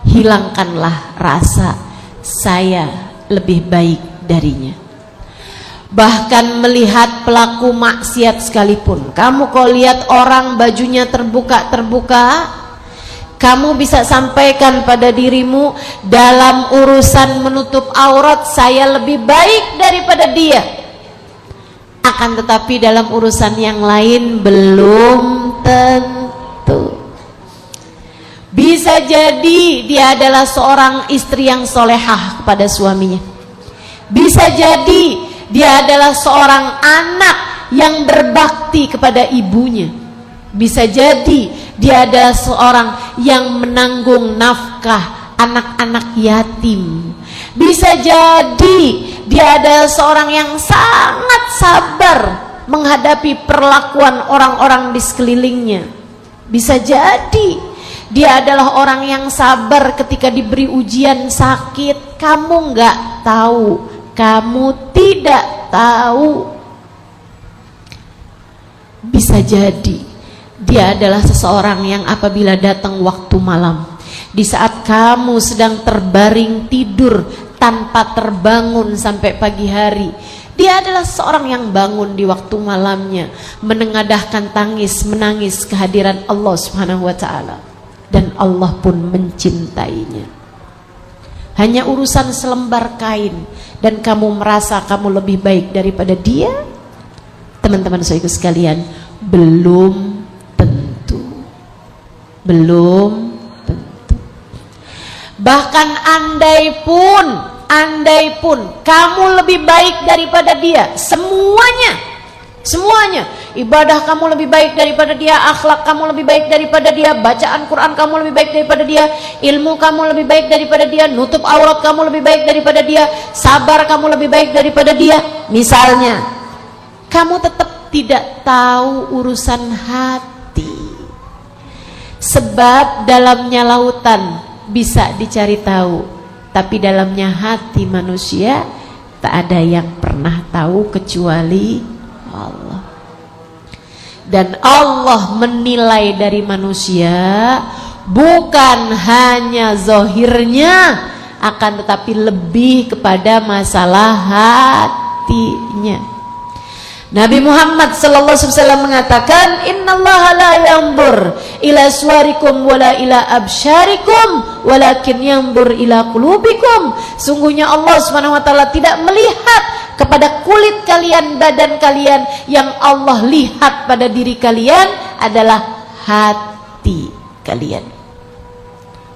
Hilangkanlah rasa saya lebih baik darinya. Bahkan melihat pelaku maksiat sekalipun, kamu kalau lihat orang bajunya terbuka-terbuka, kamu bisa sampaikan pada dirimu, dalam urusan menutup aurat saya lebih baik daripada dia. Akan tetapi dalam urusan yang lain belum tentu. Bisa jadi dia adalah seorang istri yang solehah kepada suaminya. Bisa jadi dia adalah seorang anak yang berbakti kepada ibunya. Bisa jadi dia adalah seorang yang menanggung nafkah anak-anak yatim. Bisa jadi dia adalah seorang yang sangat sabar menghadapi perlakuan orang-orang di sekelilingnya. Bisa jadi dia adalah orang yang sabar ketika diberi ujian sakit. Kamu nggak tahu, kamu tidak tahu. Bisa jadi dia adalah seseorang yang apabila datang waktu malam, di saat kamu sedang terbaring tidur tanpa terbangun sampai pagi hari, dia adalah seorang yang bangun di waktu malamnya, menengadahkan tangis, menangis kehadiran Allah Subhanahu wa ta'ala, dan Allah pun mencintainya. Hanya urusan selembar kain dan kamu merasa kamu lebih baik daripada dia. Teman-teman saudaraku sekalian, belum tentu. Belum tentu. Bahkan andai pun kamu lebih baik daripada dia, semuanya, ibadah kamu lebih baik daripada dia, akhlak kamu lebih baik daripada dia, bacaan Quran kamu lebih baik daripada dia, ilmu kamu lebih baik daripada dia, nutup aurat kamu lebih baik daripada dia, sabar kamu lebih baik daripada dia, misalnya, kamu tetap tidak tahu urusan hati. Sebab dalamnya lautan bisa dicari tahu, tapi dalamnya hati manusia tak ada yang pernah tahu kecuali Allah. Dan Allah menilai dari manusia bukan hanya zahirnya, akan tetapi lebih kepada masalah hatinya. Nabi Muhammad sallallahu alaihi wasallam mengatakan, innallaha la yanzur ila suwarikum wala ila absyarikum walakin yanzur ila qulubikum. Sungguhnya Allah Subhanahu wa taala tidak melihat kepada kulit kalian, badan kalian. Yang Allah lihat pada diri kalian adalah hati kalian.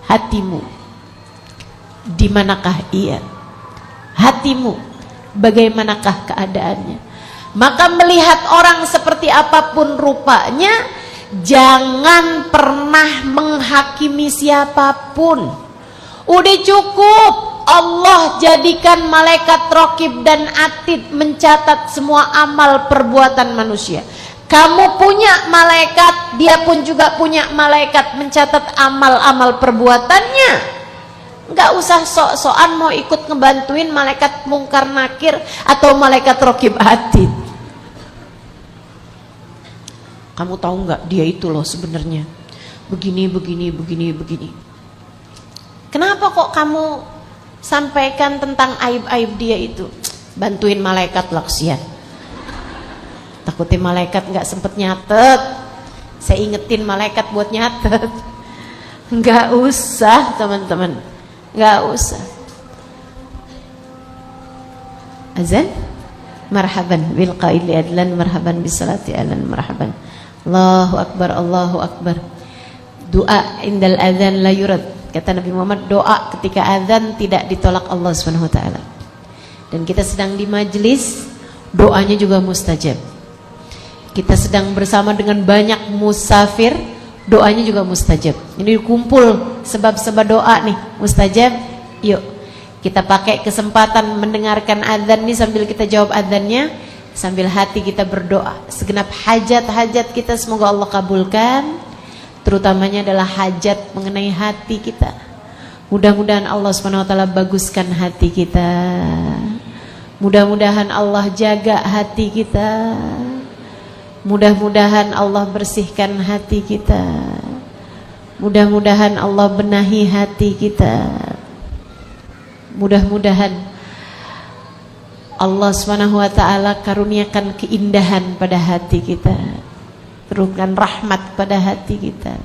Hatimu di manakah ia? Hatimu bagaimanakah keadaannya? Maka melihat orang seperti apapun rupanya, jangan pernah menghakimi siapapun. Udah cukup Allah jadikan malaikat raqib dan atid mencatat semua amal perbuatan manusia. Kamu punya malaikat, dia pun juga punya malaikat mencatat amal-amal perbuatannya. Nggak usah sok-sokan mau ikut ngebantuin malaikat mungkar nakir atau malaikat raqib atid. Kamu tahu nggak, dia itu loh sebenarnya begini. Kenapa kok kamu sampaikan tentang aib-aib dia itu? Bantuin malaikat lah kesian. Takutnya malaikat nggak sempet nyatet. Saya ingetin malaikat buat nyatet. Enggak usah teman-teman, enggak usah. Azan, marhaban bil qaili adlan, marhaban bis salati alan, marhaban. Allahu akbar, Allahu akbar. Doa indal adzan la yurad. Kata Nabi Muhammad, doa ketika azan tidak ditolak Allah Subhanahu wa taala. Dan kita sedang di majelis, doanya juga mustajab. Kita sedang bersama dengan banyak musafir, doanya juga mustajab. Ini kumpul sebab-sebab doa nih, mustajab. Yuk, kita pakai kesempatan mendengarkan azan nih sambil kita jawab azannya, sambil hati kita berdoa. Segenap hajat-hajat kita semoga Allah kabulkan. Terutamanya adalah hajat mengenai hati kita. Mudah-mudahan Allah Subhanahu wa taala baguskan hati kita. Mudah-mudahan Allah jaga hati kita. Mudah-mudahan Allah bersihkan hati kita. Mudah-mudahan Allah benahi hati kita. Mudah-mudahan Allah Subhanahu wa taala karuniakan keindahan pada hati kita. Turunkan rahmat pada hati kita.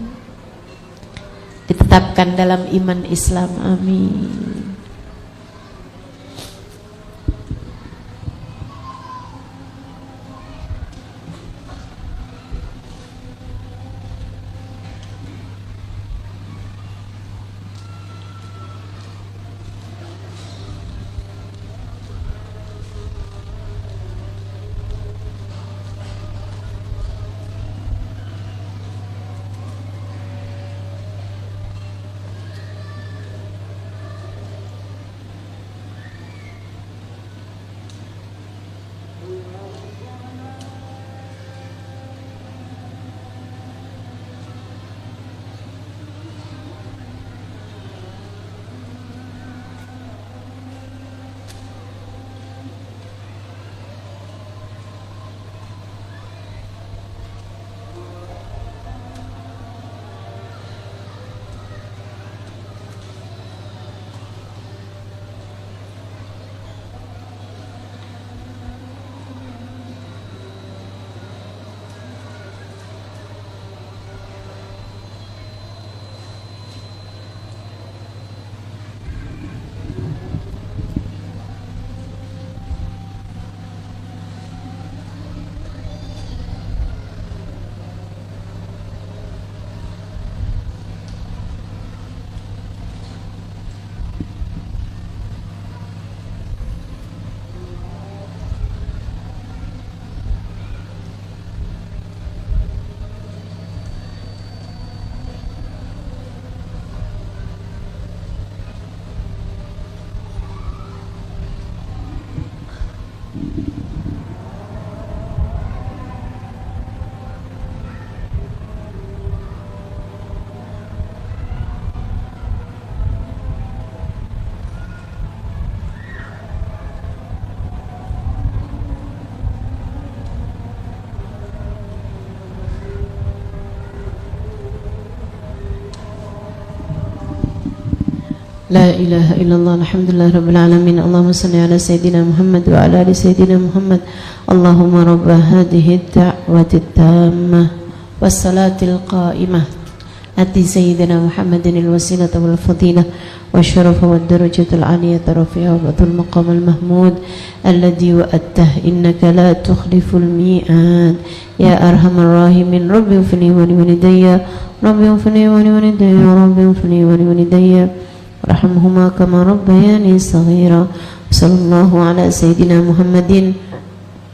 Ditetapkan dalam iman Islam. Amin. La ilaha illallah, alhamdulillah rabbil alamin. Allahumma salli ala sayyidina Muhammad wa ala ali sayyidina Muhammad. Allahumma rabba hadhihi ad-da'wati at-tammah was-salatil qa'imah ati sayyidina Muhammadin al-wasilata wal fadilah wasyarafa wad darajatul 'aliyata rafi'a wa dhul maqam al-mahmud alladhi wa'adtah innaka la tukhliful mi'ad ya arhamar rahimin. Rabbi ighfirli wa li walidayya, rabbi ighfirli wa li walidayya, rabbi ighfirli wa li walidayya warhamhuma kama rabbayani saghira. Sallallahu ala sayyidina Muhammadin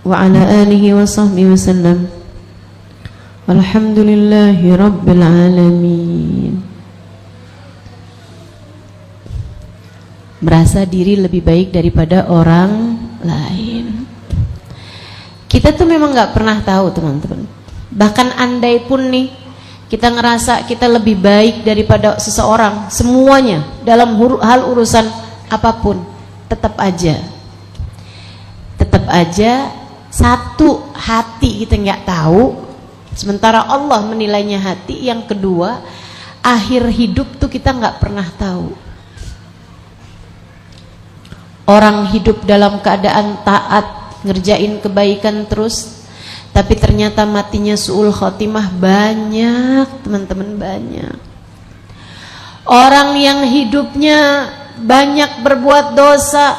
wa ala alihi wa sahbihi wa sallam. Alhamdulillahi rabbil alamin. Merasa diri lebih baik daripada orang lain. Kita tuh memang gak pernah tahu teman-teman. Bahkan andai pun nih kita ngerasa kita lebih baik daripada seseorang, semuanya dalam hal urusan apapun, tetap aja satu, hati kita nggak tahu, sementara Allah menilainya hati. Yang kedua, akhir hidup tuh kita nggak pernah tahu. Orang hidup dalam keadaan taat, ngerjain kebaikan terus, tapi ternyata matinya su'ul khotimah banyak teman-teman, banyak. Orang yang hidupnya banyak berbuat dosa,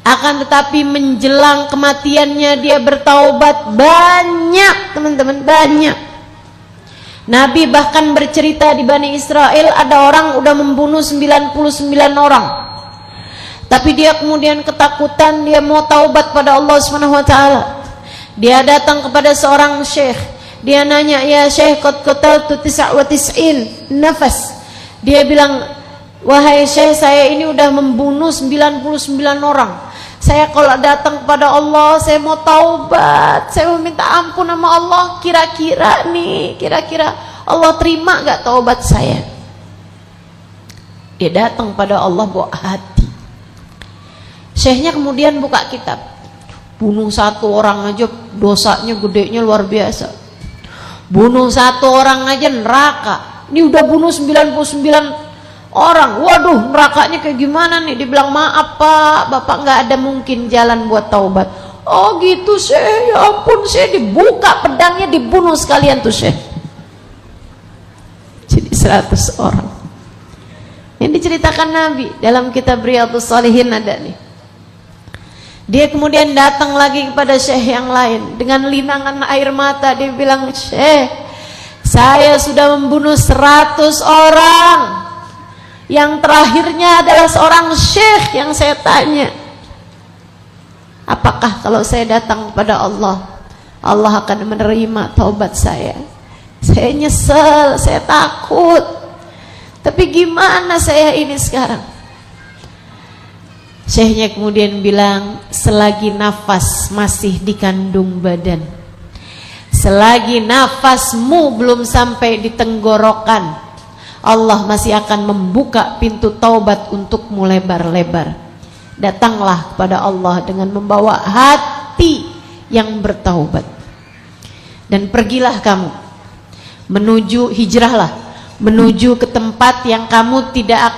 akan tetapi menjelang kematiannya dia bertaubat, banyak teman-teman, banyak. Nabi bahkan bercerita di Bani Israel ada orang udah membunuh 99 orang, tapi dia kemudian ketakutan, dia mau taubat pada Allah SWT. Dia datang kepada seorang syekh, dia nanya, ya syekh, qad qataltu 99 nafas. Dia bilang, wahai syekh, saya ini udah membunuh 99 orang. Saya kalau datang kepada Allah, saya mau taubat, saya mau minta ampun sama Allah. Kira-kira Allah terima gak taubat saya? Dia datang pada Allah bawa hati. Syekhnya kemudian buka kitab. Bunuh satu orang aja dosanya gedenya luar biasa. Bunuh satu orang aja neraka. Ini udah bunuh 99 orang, waduh nerakanya kayak gimana nih? Dibilang, maaf pak, bapak nggak ada mungkin jalan buat taubat. Oh gitu syekh, ya ampun syekh, dibuka pedangnya, dibunuh sekalian tuh syekh. Jadi 100 orang. Yang diceritakan Nabi dalam kitab Riyadhus Shalihin ada nih. Dia kemudian datang lagi kepada syekh yang lain dengan linangan air mata. Dia bilang, syekh, saya sudah membunuh 100 orang. Yang terakhirnya adalah seorang syekh yang saya tanya, apakah kalau saya datang kepada Allah, Allah akan menerima taubat saya? Saya nyesel, saya takut, tapi gimana saya ini sekarang? Syekhnya kemudian bilang, selagi nafas masih di kandung badan, selagi nafasmu belum sampai di tenggorokan, Allah masih akan membuka pintu taubat untukmu lebar-lebar. Datanglah kepada Allah dengan membawa hati yang bertaubat, dan pergilah kamu menuju, hijrahlah menuju ke tempat yang kamu tidak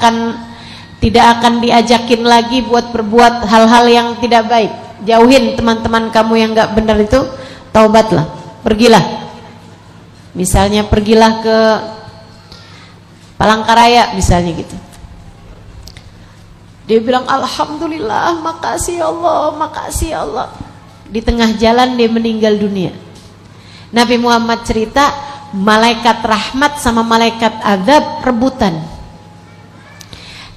akan diajakin lagi buat berbuat hal-hal yang tidak baik. Jauhin teman-teman kamu yang gak benar itu, taubatlah, pergilah. Misalnya pergilah ke Palangkaraya misalnya gitu. Dia bilang, alhamdulillah, makasih ya Allah, makasih ya Allah. Di tengah jalan dia meninggal dunia. Nabi Muhammad cerita, malaikat rahmat sama malaikat azab rebutan.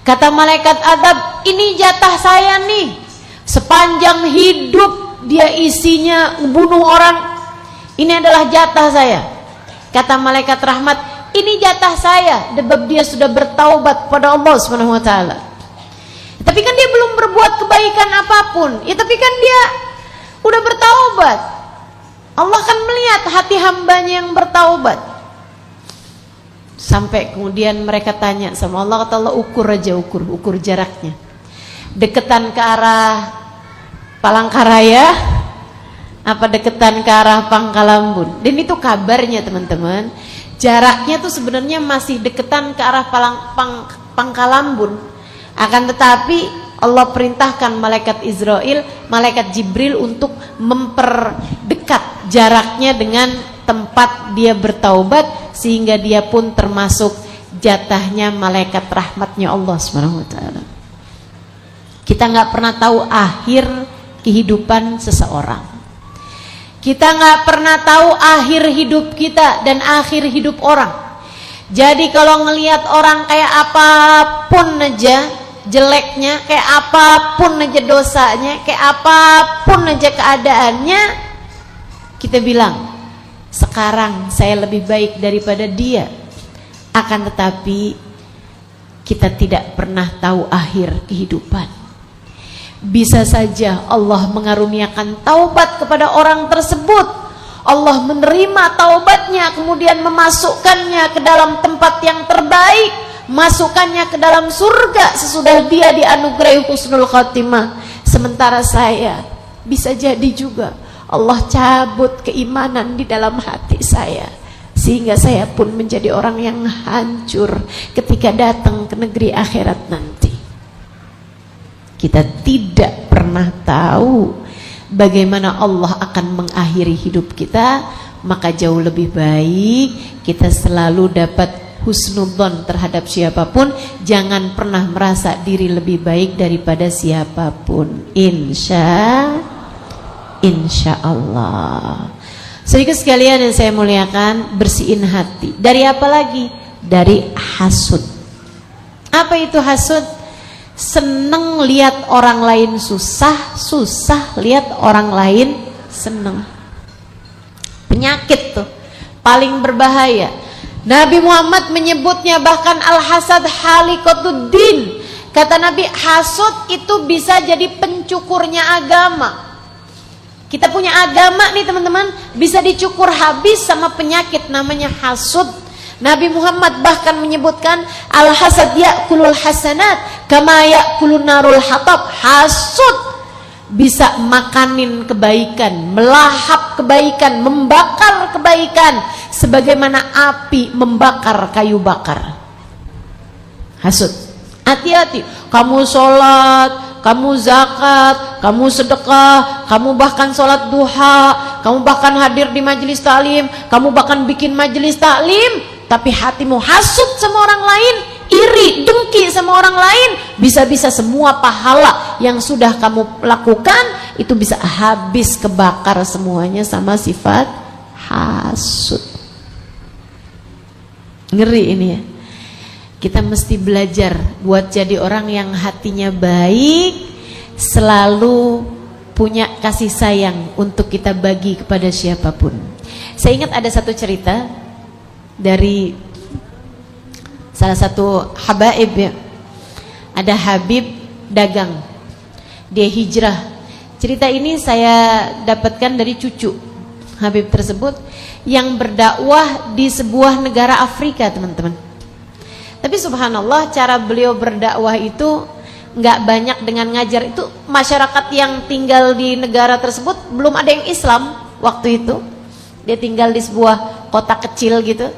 Kata malaikat azab, ini jatah saya nih, sepanjang hidup dia isinya bunuh orang, ini adalah jatah saya. Kata malaikat rahmat, ini jatah saya, sebab dia sudah bertaubat pada Allah SWT. Tapi kan dia belum berbuat kebaikan apapun. Ya tapi kan dia udah bertaubat. Allah kan melihat hati hambanya yang bertaubat. Sampai kemudian mereka tanya sama Allah, kata Allah, ukur aja, ukur jaraknya. Deketan ke arah Palangkaraya apa deketan ke arah Pangkalambun? Dan itu kabarnya teman-teman, jaraknya tuh sebenarnya masih deketan ke arah Pangkalambun. Akan tetapi Allah perintahkan malaikat Israel, malaikat Jibril untuk memperdekat jaraknya dengan tempat dia bertaubat, sehingga dia pun termasuk jatahnya malaikat rahmatnya Allah SWT. Kita nggak pernah tahu akhir kehidupan seseorang. Kita nggak pernah tahu akhir hidup kita dan akhir hidup orang. Jadi kalau ngelihat orang kayak apapun aja jeleknya, kayak apapun aja dosanya, kayak apapun aja keadaannya, kita bilang, sekarang saya lebih baik daripada dia. Akan tetapi kita tidak pernah tahu akhir kehidupan. Bisa saja Allah mengaruniakan taubat kepada orang tersebut, Allah menerima taubatnya, kemudian memasukkannya ke dalam tempat yang terbaik, masukkannya ke dalam surga sesudah dia dianugerahi husnul khatimah. Sementara saya, bisa jadi juga Allah cabut keimanan di dalam hati saya, sehingga saya pun menjadi orang yang hancur ketika datang ke negeri akhirat nanti. Kita tidak pernah tahu bagaimana Allah akan mengakhiri hidup kita. Maka jauh lebih baik kita selalu dapat husnudzon terhadap siapapun, jangan pernah merasa diri lebih baik daripada siapapun. Insya Allah. Saudara sekalian yang saya muliakan, bersihin hati. Dari apa lagi? Dari hasud. Apa itu hasud? Seneng lihat orang lain susah, susah lihat orang lain seneng. Penyakit tuh paling berbahaya. Nabi Muhammad menyebutnya bahkan al-hasad halikotuddin. Kata Nabi, hasud itu bisa jadi pencukurnya agama. Kita punya agama nih teman-teman, bisa dicukur habis sama penyakit namanya hasud. Nabi Muhammad bahkan menyebutkan al-hasad ya'kulul hasanat kama ya'kulun narul hatab. Hasud bisa makanin kebaikan, melahap kebaikan, membakar kebaikan sebagaimana api membakar kayu bakar. Hasud. Hati-hati. Kamu sholat, kamu zakat, kamu sedekah, kamu bahkan sholat duha, kamu bahkan hadir di majelis taklim, kamu bahkan bikin majelis taklim, tapi hatimu hasud sama orang lain, iri, dengki sama orang lain, bisa-bisa semua pahala yang sudah kamu lakukan itu bisa habis kebakar semuanya sama sifat hasud. Ngeri ini ya. Kita mesti belajar buat jadi orang yang hatinya baik, selalu punya kasih sayang untuk kita bagi kepada siapapun. Saya ingat ada satu cerita dari salah satu habaib ya. Ada Habib dagang, dia hijrah. Cerita ini saya dapatkan dari cucu Habib tersebut yang berdakwah di sebuah negara Afrika, teman-teman. Tapi subhanallah, cara beliau berdakwah itu nggak banyak dengan ngajar. Itu masyarakat yang tinggal di negara tersebut belum ada yang Islam waktu itu. Dia tinggal di sebuah kota kecil gitu.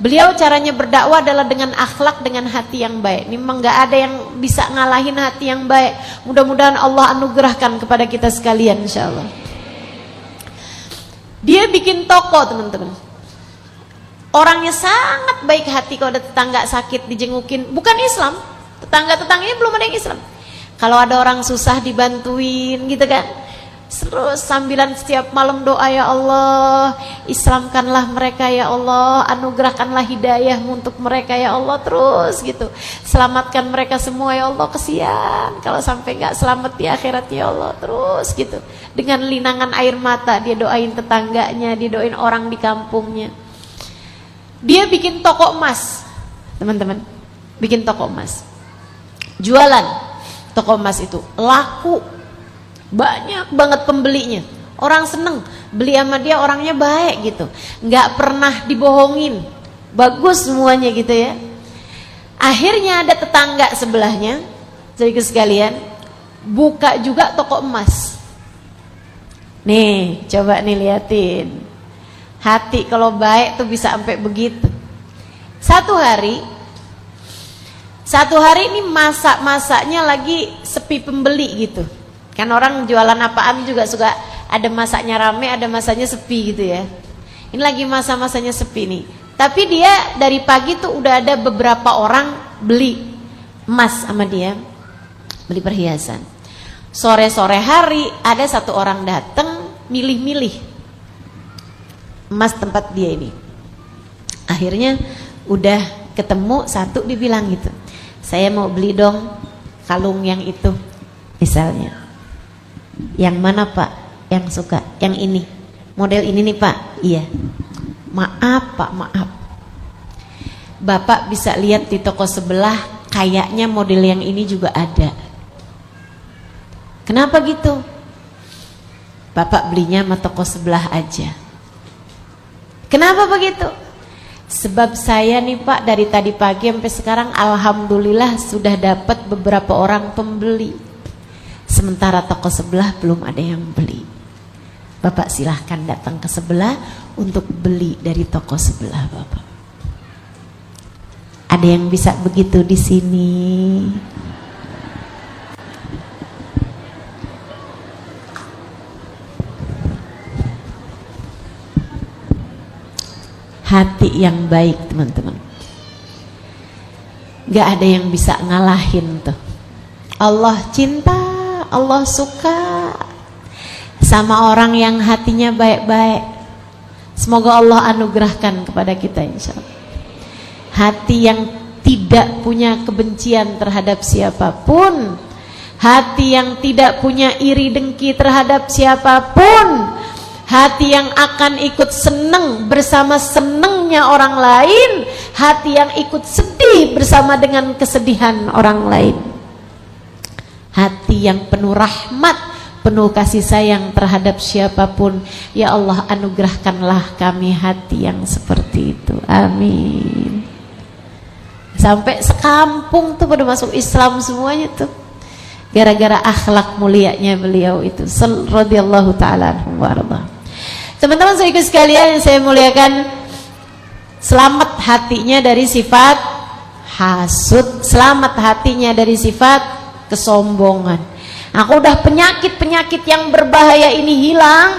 Beliau caranya berdakwah adalah dengan akhlak, dengan hati yang baik. Ini memang nggak ada yang bisa ngalahin hati yang baik. Mudah-mudahan Allah anugerahkan kepada kita sekalian, insya Allah. Dia bikin toko, teman-teman. Orangnya sangat baik hati. Kalau ada tetangga sakit dijengukin, bukan Islam. Tetangga-tetangganya belum ada yang Islam. Kalau ada orang susah dibantuin gitu kan. Terus sambilan setiap malam doa, ya Allah, Islamkanlah mereka ya Allah, anugerahkanlah hidayahmu untuk mereka ya Allah, terus gitu. Selamatkan mereka semua ya Allah, kesian kalau sampai nggak selamat di akhirat ya Allah, terus gitu. Dengan linangan air mata dia doain tetangganya, dia doain orang di kampungnya. Dia bikin toko emas, teman-teman, bikin toko emas, jualan toko emas itu laku, banyak banget pembelinya, orang seneng beli sama dia, orangnya baik gitu, nggak pernah dibohongin, bagus semuanya gitu ya. Akhirnya ada tetangga sebelahnya, jadi sekalian, buka juga toko emas. Nih, coba nih liatin. Hati kalau baik tuh bisa sampai begitu. Satu hari ini masak-masaknya lagi sepi pembeli gitu. Kan orang jualan apaan juga suka ada masaknya rame, ada masaknya sepi gitu ya. Ini lagi masa-masanya sepi nih. Tapi dia dari pagi tuh udah ada beberapa orang beli emas sama dia, beli perhiasan. Sore-sore hari ada satu orang datang milih-milih emas tempat dia ini. Akhirnya udah ketemu satu, dibilang gitu, saya mau beli dong kalung yang itu misalnya. Yang mana Pak? Yang suka? Yang ini, model ini nih Pak. Iya. Maaf Pak, maaf, Bapak bisa lihat di toko sebelah, kayaknya model yang ini juga ada. Kenapa gitu? Bapak belinya sama toko sebelah aja. Kenapa begitu? Sebab saya nih Pak, dari tadi pagi sampai sekarang alhamdulillah sudah dapat beberapa orang pembeli, sementara toko sebelah belum ada yang beli. Bapak silahkan datang ke sebelah untuk beli dari toko sebelah Bapak. Ada yang bisa begitu di sini? Hati yang baik, teman-teman. Gak ada yang bisa ngalahin tuh. Allah cinta, Allah suka sama orang yang hatinya baik-baik. Semoga Allah anugerahkan kepada kita insyaallah hati yang tidak punya kebencian terhadap siapapun, hati yang tidak punya iri dengki terhadap siapapun, hati yang akan ikut senang bersama senangnya orang lain, hati yang ikut sedih bersama dengan kesedihan orang lain, hati yang penuh rahmat, penuh kasih sayang terhadap siapapun. Ya Allah, anugerahkanlah kami hati yang seperti itu, amin. Sampai sekampung tuh pada masuk Islam semuanya tuh gara-gara akhlak mulianya beliau itu radhiyallahu ta'ala anhu warḍah. Teman-teman saudara sekalian yang saya muliakan, selamat hatinya dari sifat hasud, selamat hatinya dari sifat kesombongan. Aku udah penyakit-penyakit yang berbahaya ini hilang,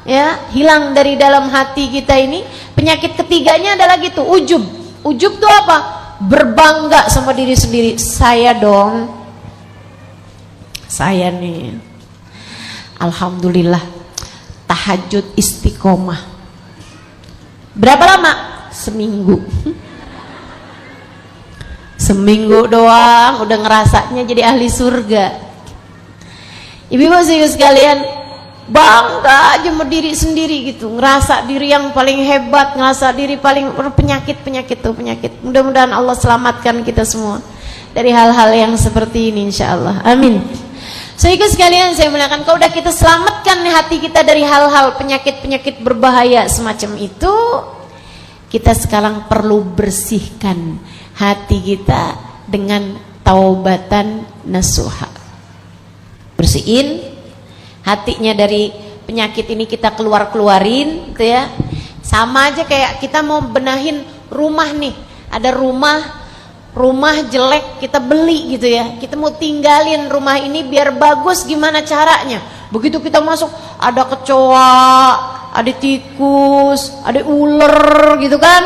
ya, hilang dari dalam hati kita ini. Penyakit ketiganya adalah gitu, ujub. Ujub itu apa? Berbangga sama diri sendiri. Saya dong, saya nih, alhamdulillah tahajud istiqomah. Berapa lama? Seminggu. Seminggu doang udah ngerasanya jadi ahli surga. Ibu-ibu sekalian, bangga aja sama diri sendiri gitu, ngerasa diri yang paling hebat, ngerasa diri paling penyakit tuh penyakit. Mudah-mudahan Allah selamatkan kita semua dari hal-hal yang seperti ini insyaallah, amin. Sehingga sekalian saya mengatakan, kalau udah kita selamatkan hati kita dari hal-hal penyakit-penyakit berbahaya semacam itu, kita sekarang perlu bersihkan hati kita dengan taubatan nasuha. Bersihin hatinya dari penyakit ini, kita keluarin gitu ya. Sama aja kayak kita mau benahin rumah nih, ada rumah jelek kita beli gitu ya, kita mau tinggalin rumah ini biar bagus, gimana caranya? Begitu kita masuk ada kecoa, ada tikus, ada ular gitu kan,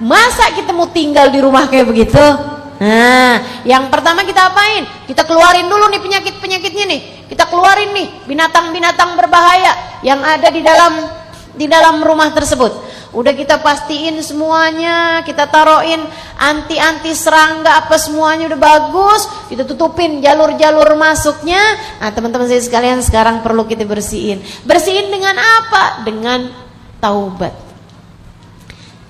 masa kita mau tinggal di rumah kayak begitu? Nah, yang pertama kita apain? Kita keluarin dulu nih penyakit-penyakitnya nih, kita keluarin nih binatang-binatang berbahaya yang ada di dalam rumah tersebut. Udah kita pastiin semuanya, kita taruhin anti serangga apa semuanya udah bagus, kita tutupin jalur-jalur masuknya. Nah teman-teman saya sekalian, sekarang perlu kita bersihin. Bersihin dengan apa? Dengan taubat.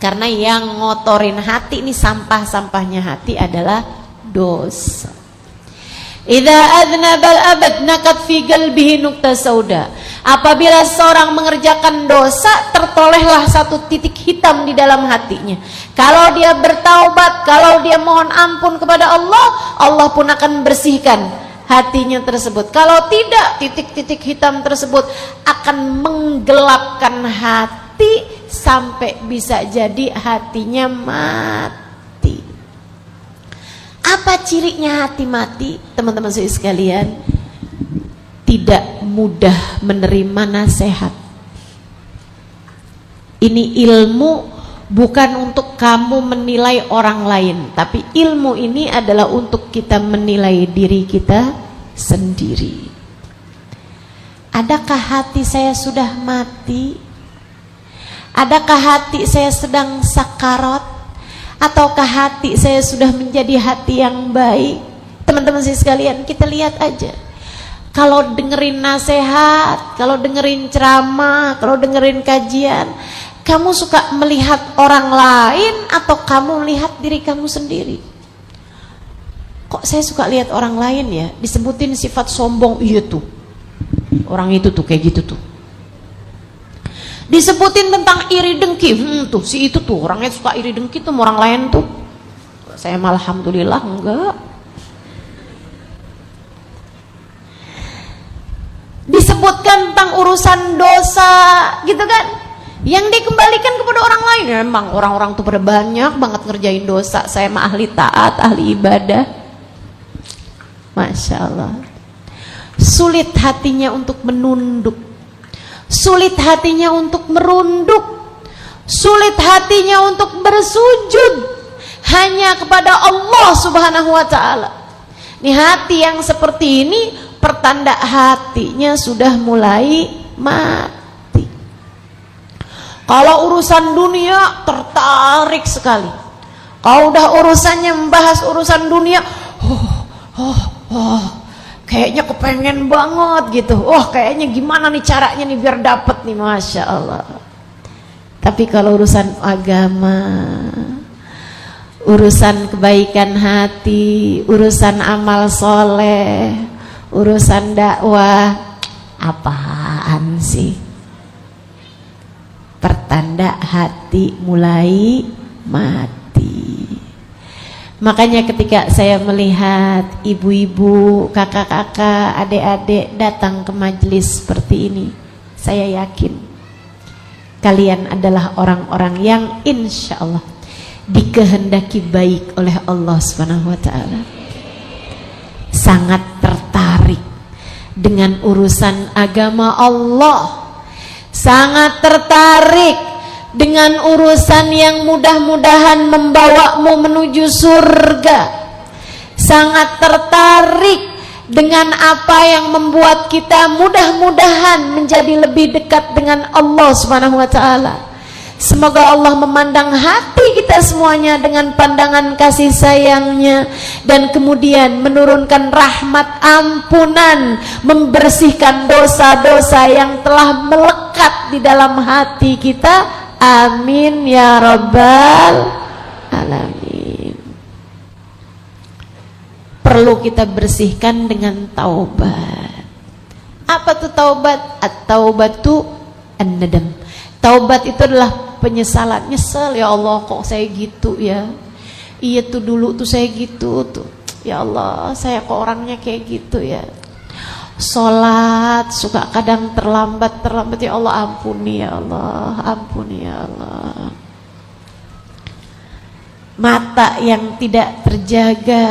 Karena yang ngotorin hati ini, sampah-sampahnya hati adalah dosa. Idza adnabal abad nakat fi qalbihi nuqta sauda. Apabila seorang mengerjakan dosa, tertolehlah satu titik hitam di dalam hatinya. Kalau dia bertaubat, kalau dia mohon ampun kepada Allah, Allah pun akan bersihkan hatinya tersebut. Kalau tidak, titik-titik hitam tersebut akan menggelapkan hati sampai bisa jadi hatinya mati. Apa cirinya hati mati? Teman-teman sekalian, tidak mudah menerima nasihat. Ini ilmu bukan untuk kamu menilai orang lain, tapi ilmu ini adalah untuk kita menilai diri kita sendiri. Adakah hati saya sudah mati? Adakah hati saya sedang sakarat? Ataukah hati saya sudah menjadi hati yang baik? Teman-teman sekalian, kita lihat aja. Kalau dengerin nasihat, kalau dengerin ceramah, kalau dengerin kajian, kamu suka melihat orang lain atau kamu melihat diri kamu sendiri? Kok saya suka lihat orang lain ya, disebutin sifat sombong, iya tuh orang itu tuh kayak gitu tuh. Disebutin tentang iri dengki, tuh si itu tuh orangnya suka iri dengki tuh sama orang lain tuh. Saya malah alhamdulillah enggak. Disebutkan tentang urusan dosa gitu kan, yang dikembalikan kepada orang lain. Ya, emang orang-orang tuh pada banyak banget ngerjain dosa, saya mah ahli taat, ahli ibadah. Masya Allah. Sulit hatinya untuk menunduk, sulit hatinya untuk merunduk, sulit hatinya untuk bersujud, hanya kepada Allah Subhanahu wa ta'ala. Ini hati yang seperti ini pertanda hatinya sudah mulai mati. Kalau urusan dunia tertarik sekali. Kalau udah urusannya membahas urusan dunia, kayaknya kepengen banget gitu. Kayaknya gimana nih caranya nih biar dapet nih, Masya Allah. Tapi kalau urusan agama, urusan kebaikan hati, urusan amal soleh, urusan dakwah, apaan sih? Pertanda hati mulai mati. Makanya ketika saya melihat ibu-ibu, kakak-kakak, adik-adik datang ke majelis seperti ini, saya yakin kalian adalah orang-orang yang insya Allah dikehendaki baik oleh Allah Subhanahu wa ta'ala. Sangat tertarik dengan urusan agama Allah, sangat tertarik dengan urusan yang mudah-mudahan membawamu menuju surga, sangat tertarik dengan apa yang membuat kita mudah-mudahan menjadi lebih dekat dengan Allah Subhanahu wa ta'ala. Semoga Allah memandang hati kita semuanya dengan pandangan kasih sayangnya, dan kemudian menurunkan rahmat ampunan, membersihkan dosa-dosa yang telah melekat di dalam hati kita. Amin ya rabbal alamin. Perlu kita bersihkan dengan taubat. Apa tuh taubat? At-taubatu an-nadam. Taubat itu adalah penyesalan. Nyesel, ya Allah kok saya gitu ya. Iya tuh dulu tuh saya gitu tuh. Ya Allah, saya kok orangnya kayak gitu ya. Sholat suka kadang terlambat. Ya Allah, ampuni ya Allah, ampuni ya Allah. Mata yang tidak terjaga,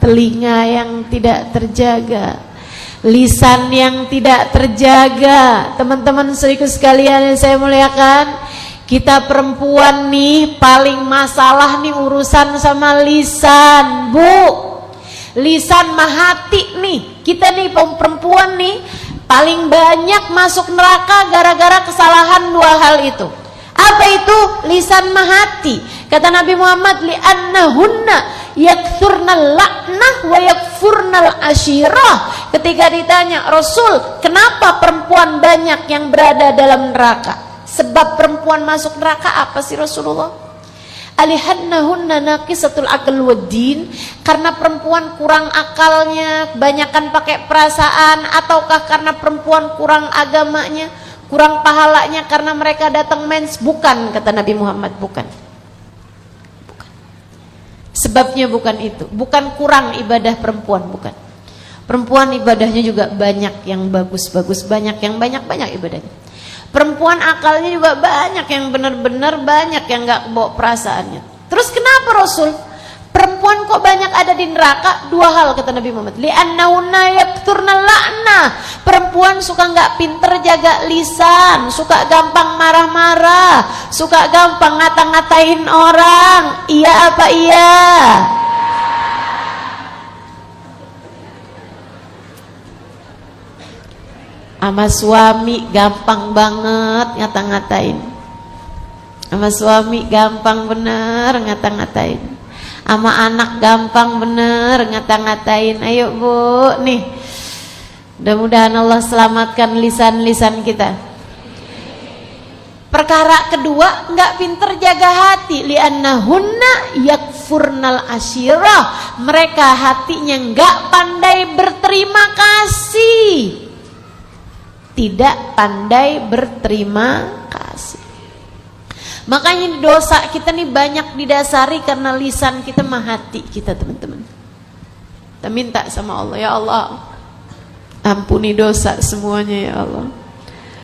telinga yang tidak terjaga, lisan yang tidak terjaga. Teman-teman saudaraku sekalian yang saya muliakan, kita perempuan nih paling masalah nih urusan sama lisan, Bu. Lisan mah hati nih. Kita nih perempuan nih paling banyak masuk neraka gara-gara kesalahan dua hal itu. Apa itu? Lisan mah hati. Kata Nabi Muhammad, li'annahunna yakthurnal la'nah wa yakfurnal ashirah. Ketika ditanya, Rasul, kenapa perempuan banyak yang berada dalam neraka? Sebab perempuan masuk neraka apa sih Rasulullah? Alihannahunna naqisatul aql waddin, karena perempuan kurang akalnya, kebanyakan pakai perasaan, ataukah karena perempuan kurang agamanya, kurang pahalanya karena mereka datang mens? Bukan, kata Nabi Muhammad, bukan. Sebabnya bukan itu, bukan kurang ibadah perempuan, bukan. Perempuan ibadahnya juga banyak yang bagus-bagus, banyak yang banyak ibadahnya. Perempuan akalnya juga banyak yang benar-benar, banyak yang gak kebawa perasaannya. Terus kenapa Rasul? Perempuan kok banyak ada di neraka? Dua hal kata Nabi Muhammad. Li'annahunna yakturnal la'nah. Perempuan suka gak pinter jaga lisan, suka gampang marah-marah, suka gampang ngata-ngatain orang. Iya apa iya? Sama suami gampang banget ngata-ngatain. Sama suami gampang bener ngata-ngatain. Sama anak gampang bener ngata-ngatain. Ayo Bu, nih. Mudah-mudahan Allah selamatkan lisan-lisan kita. Perkara kedua, enggak pinter jaga hati. Li'annahunna yakfurnal ashirah. Mereka hatinya enggak pandai berterima kasih. Tidak pandai berterima kasih. Makanya dosa kita nih banyak didasari karena lisan kita mah hati kita, teman-teman. Kita minta sama Allah, ya Allah, ampuni dosa semuanya ya Allah.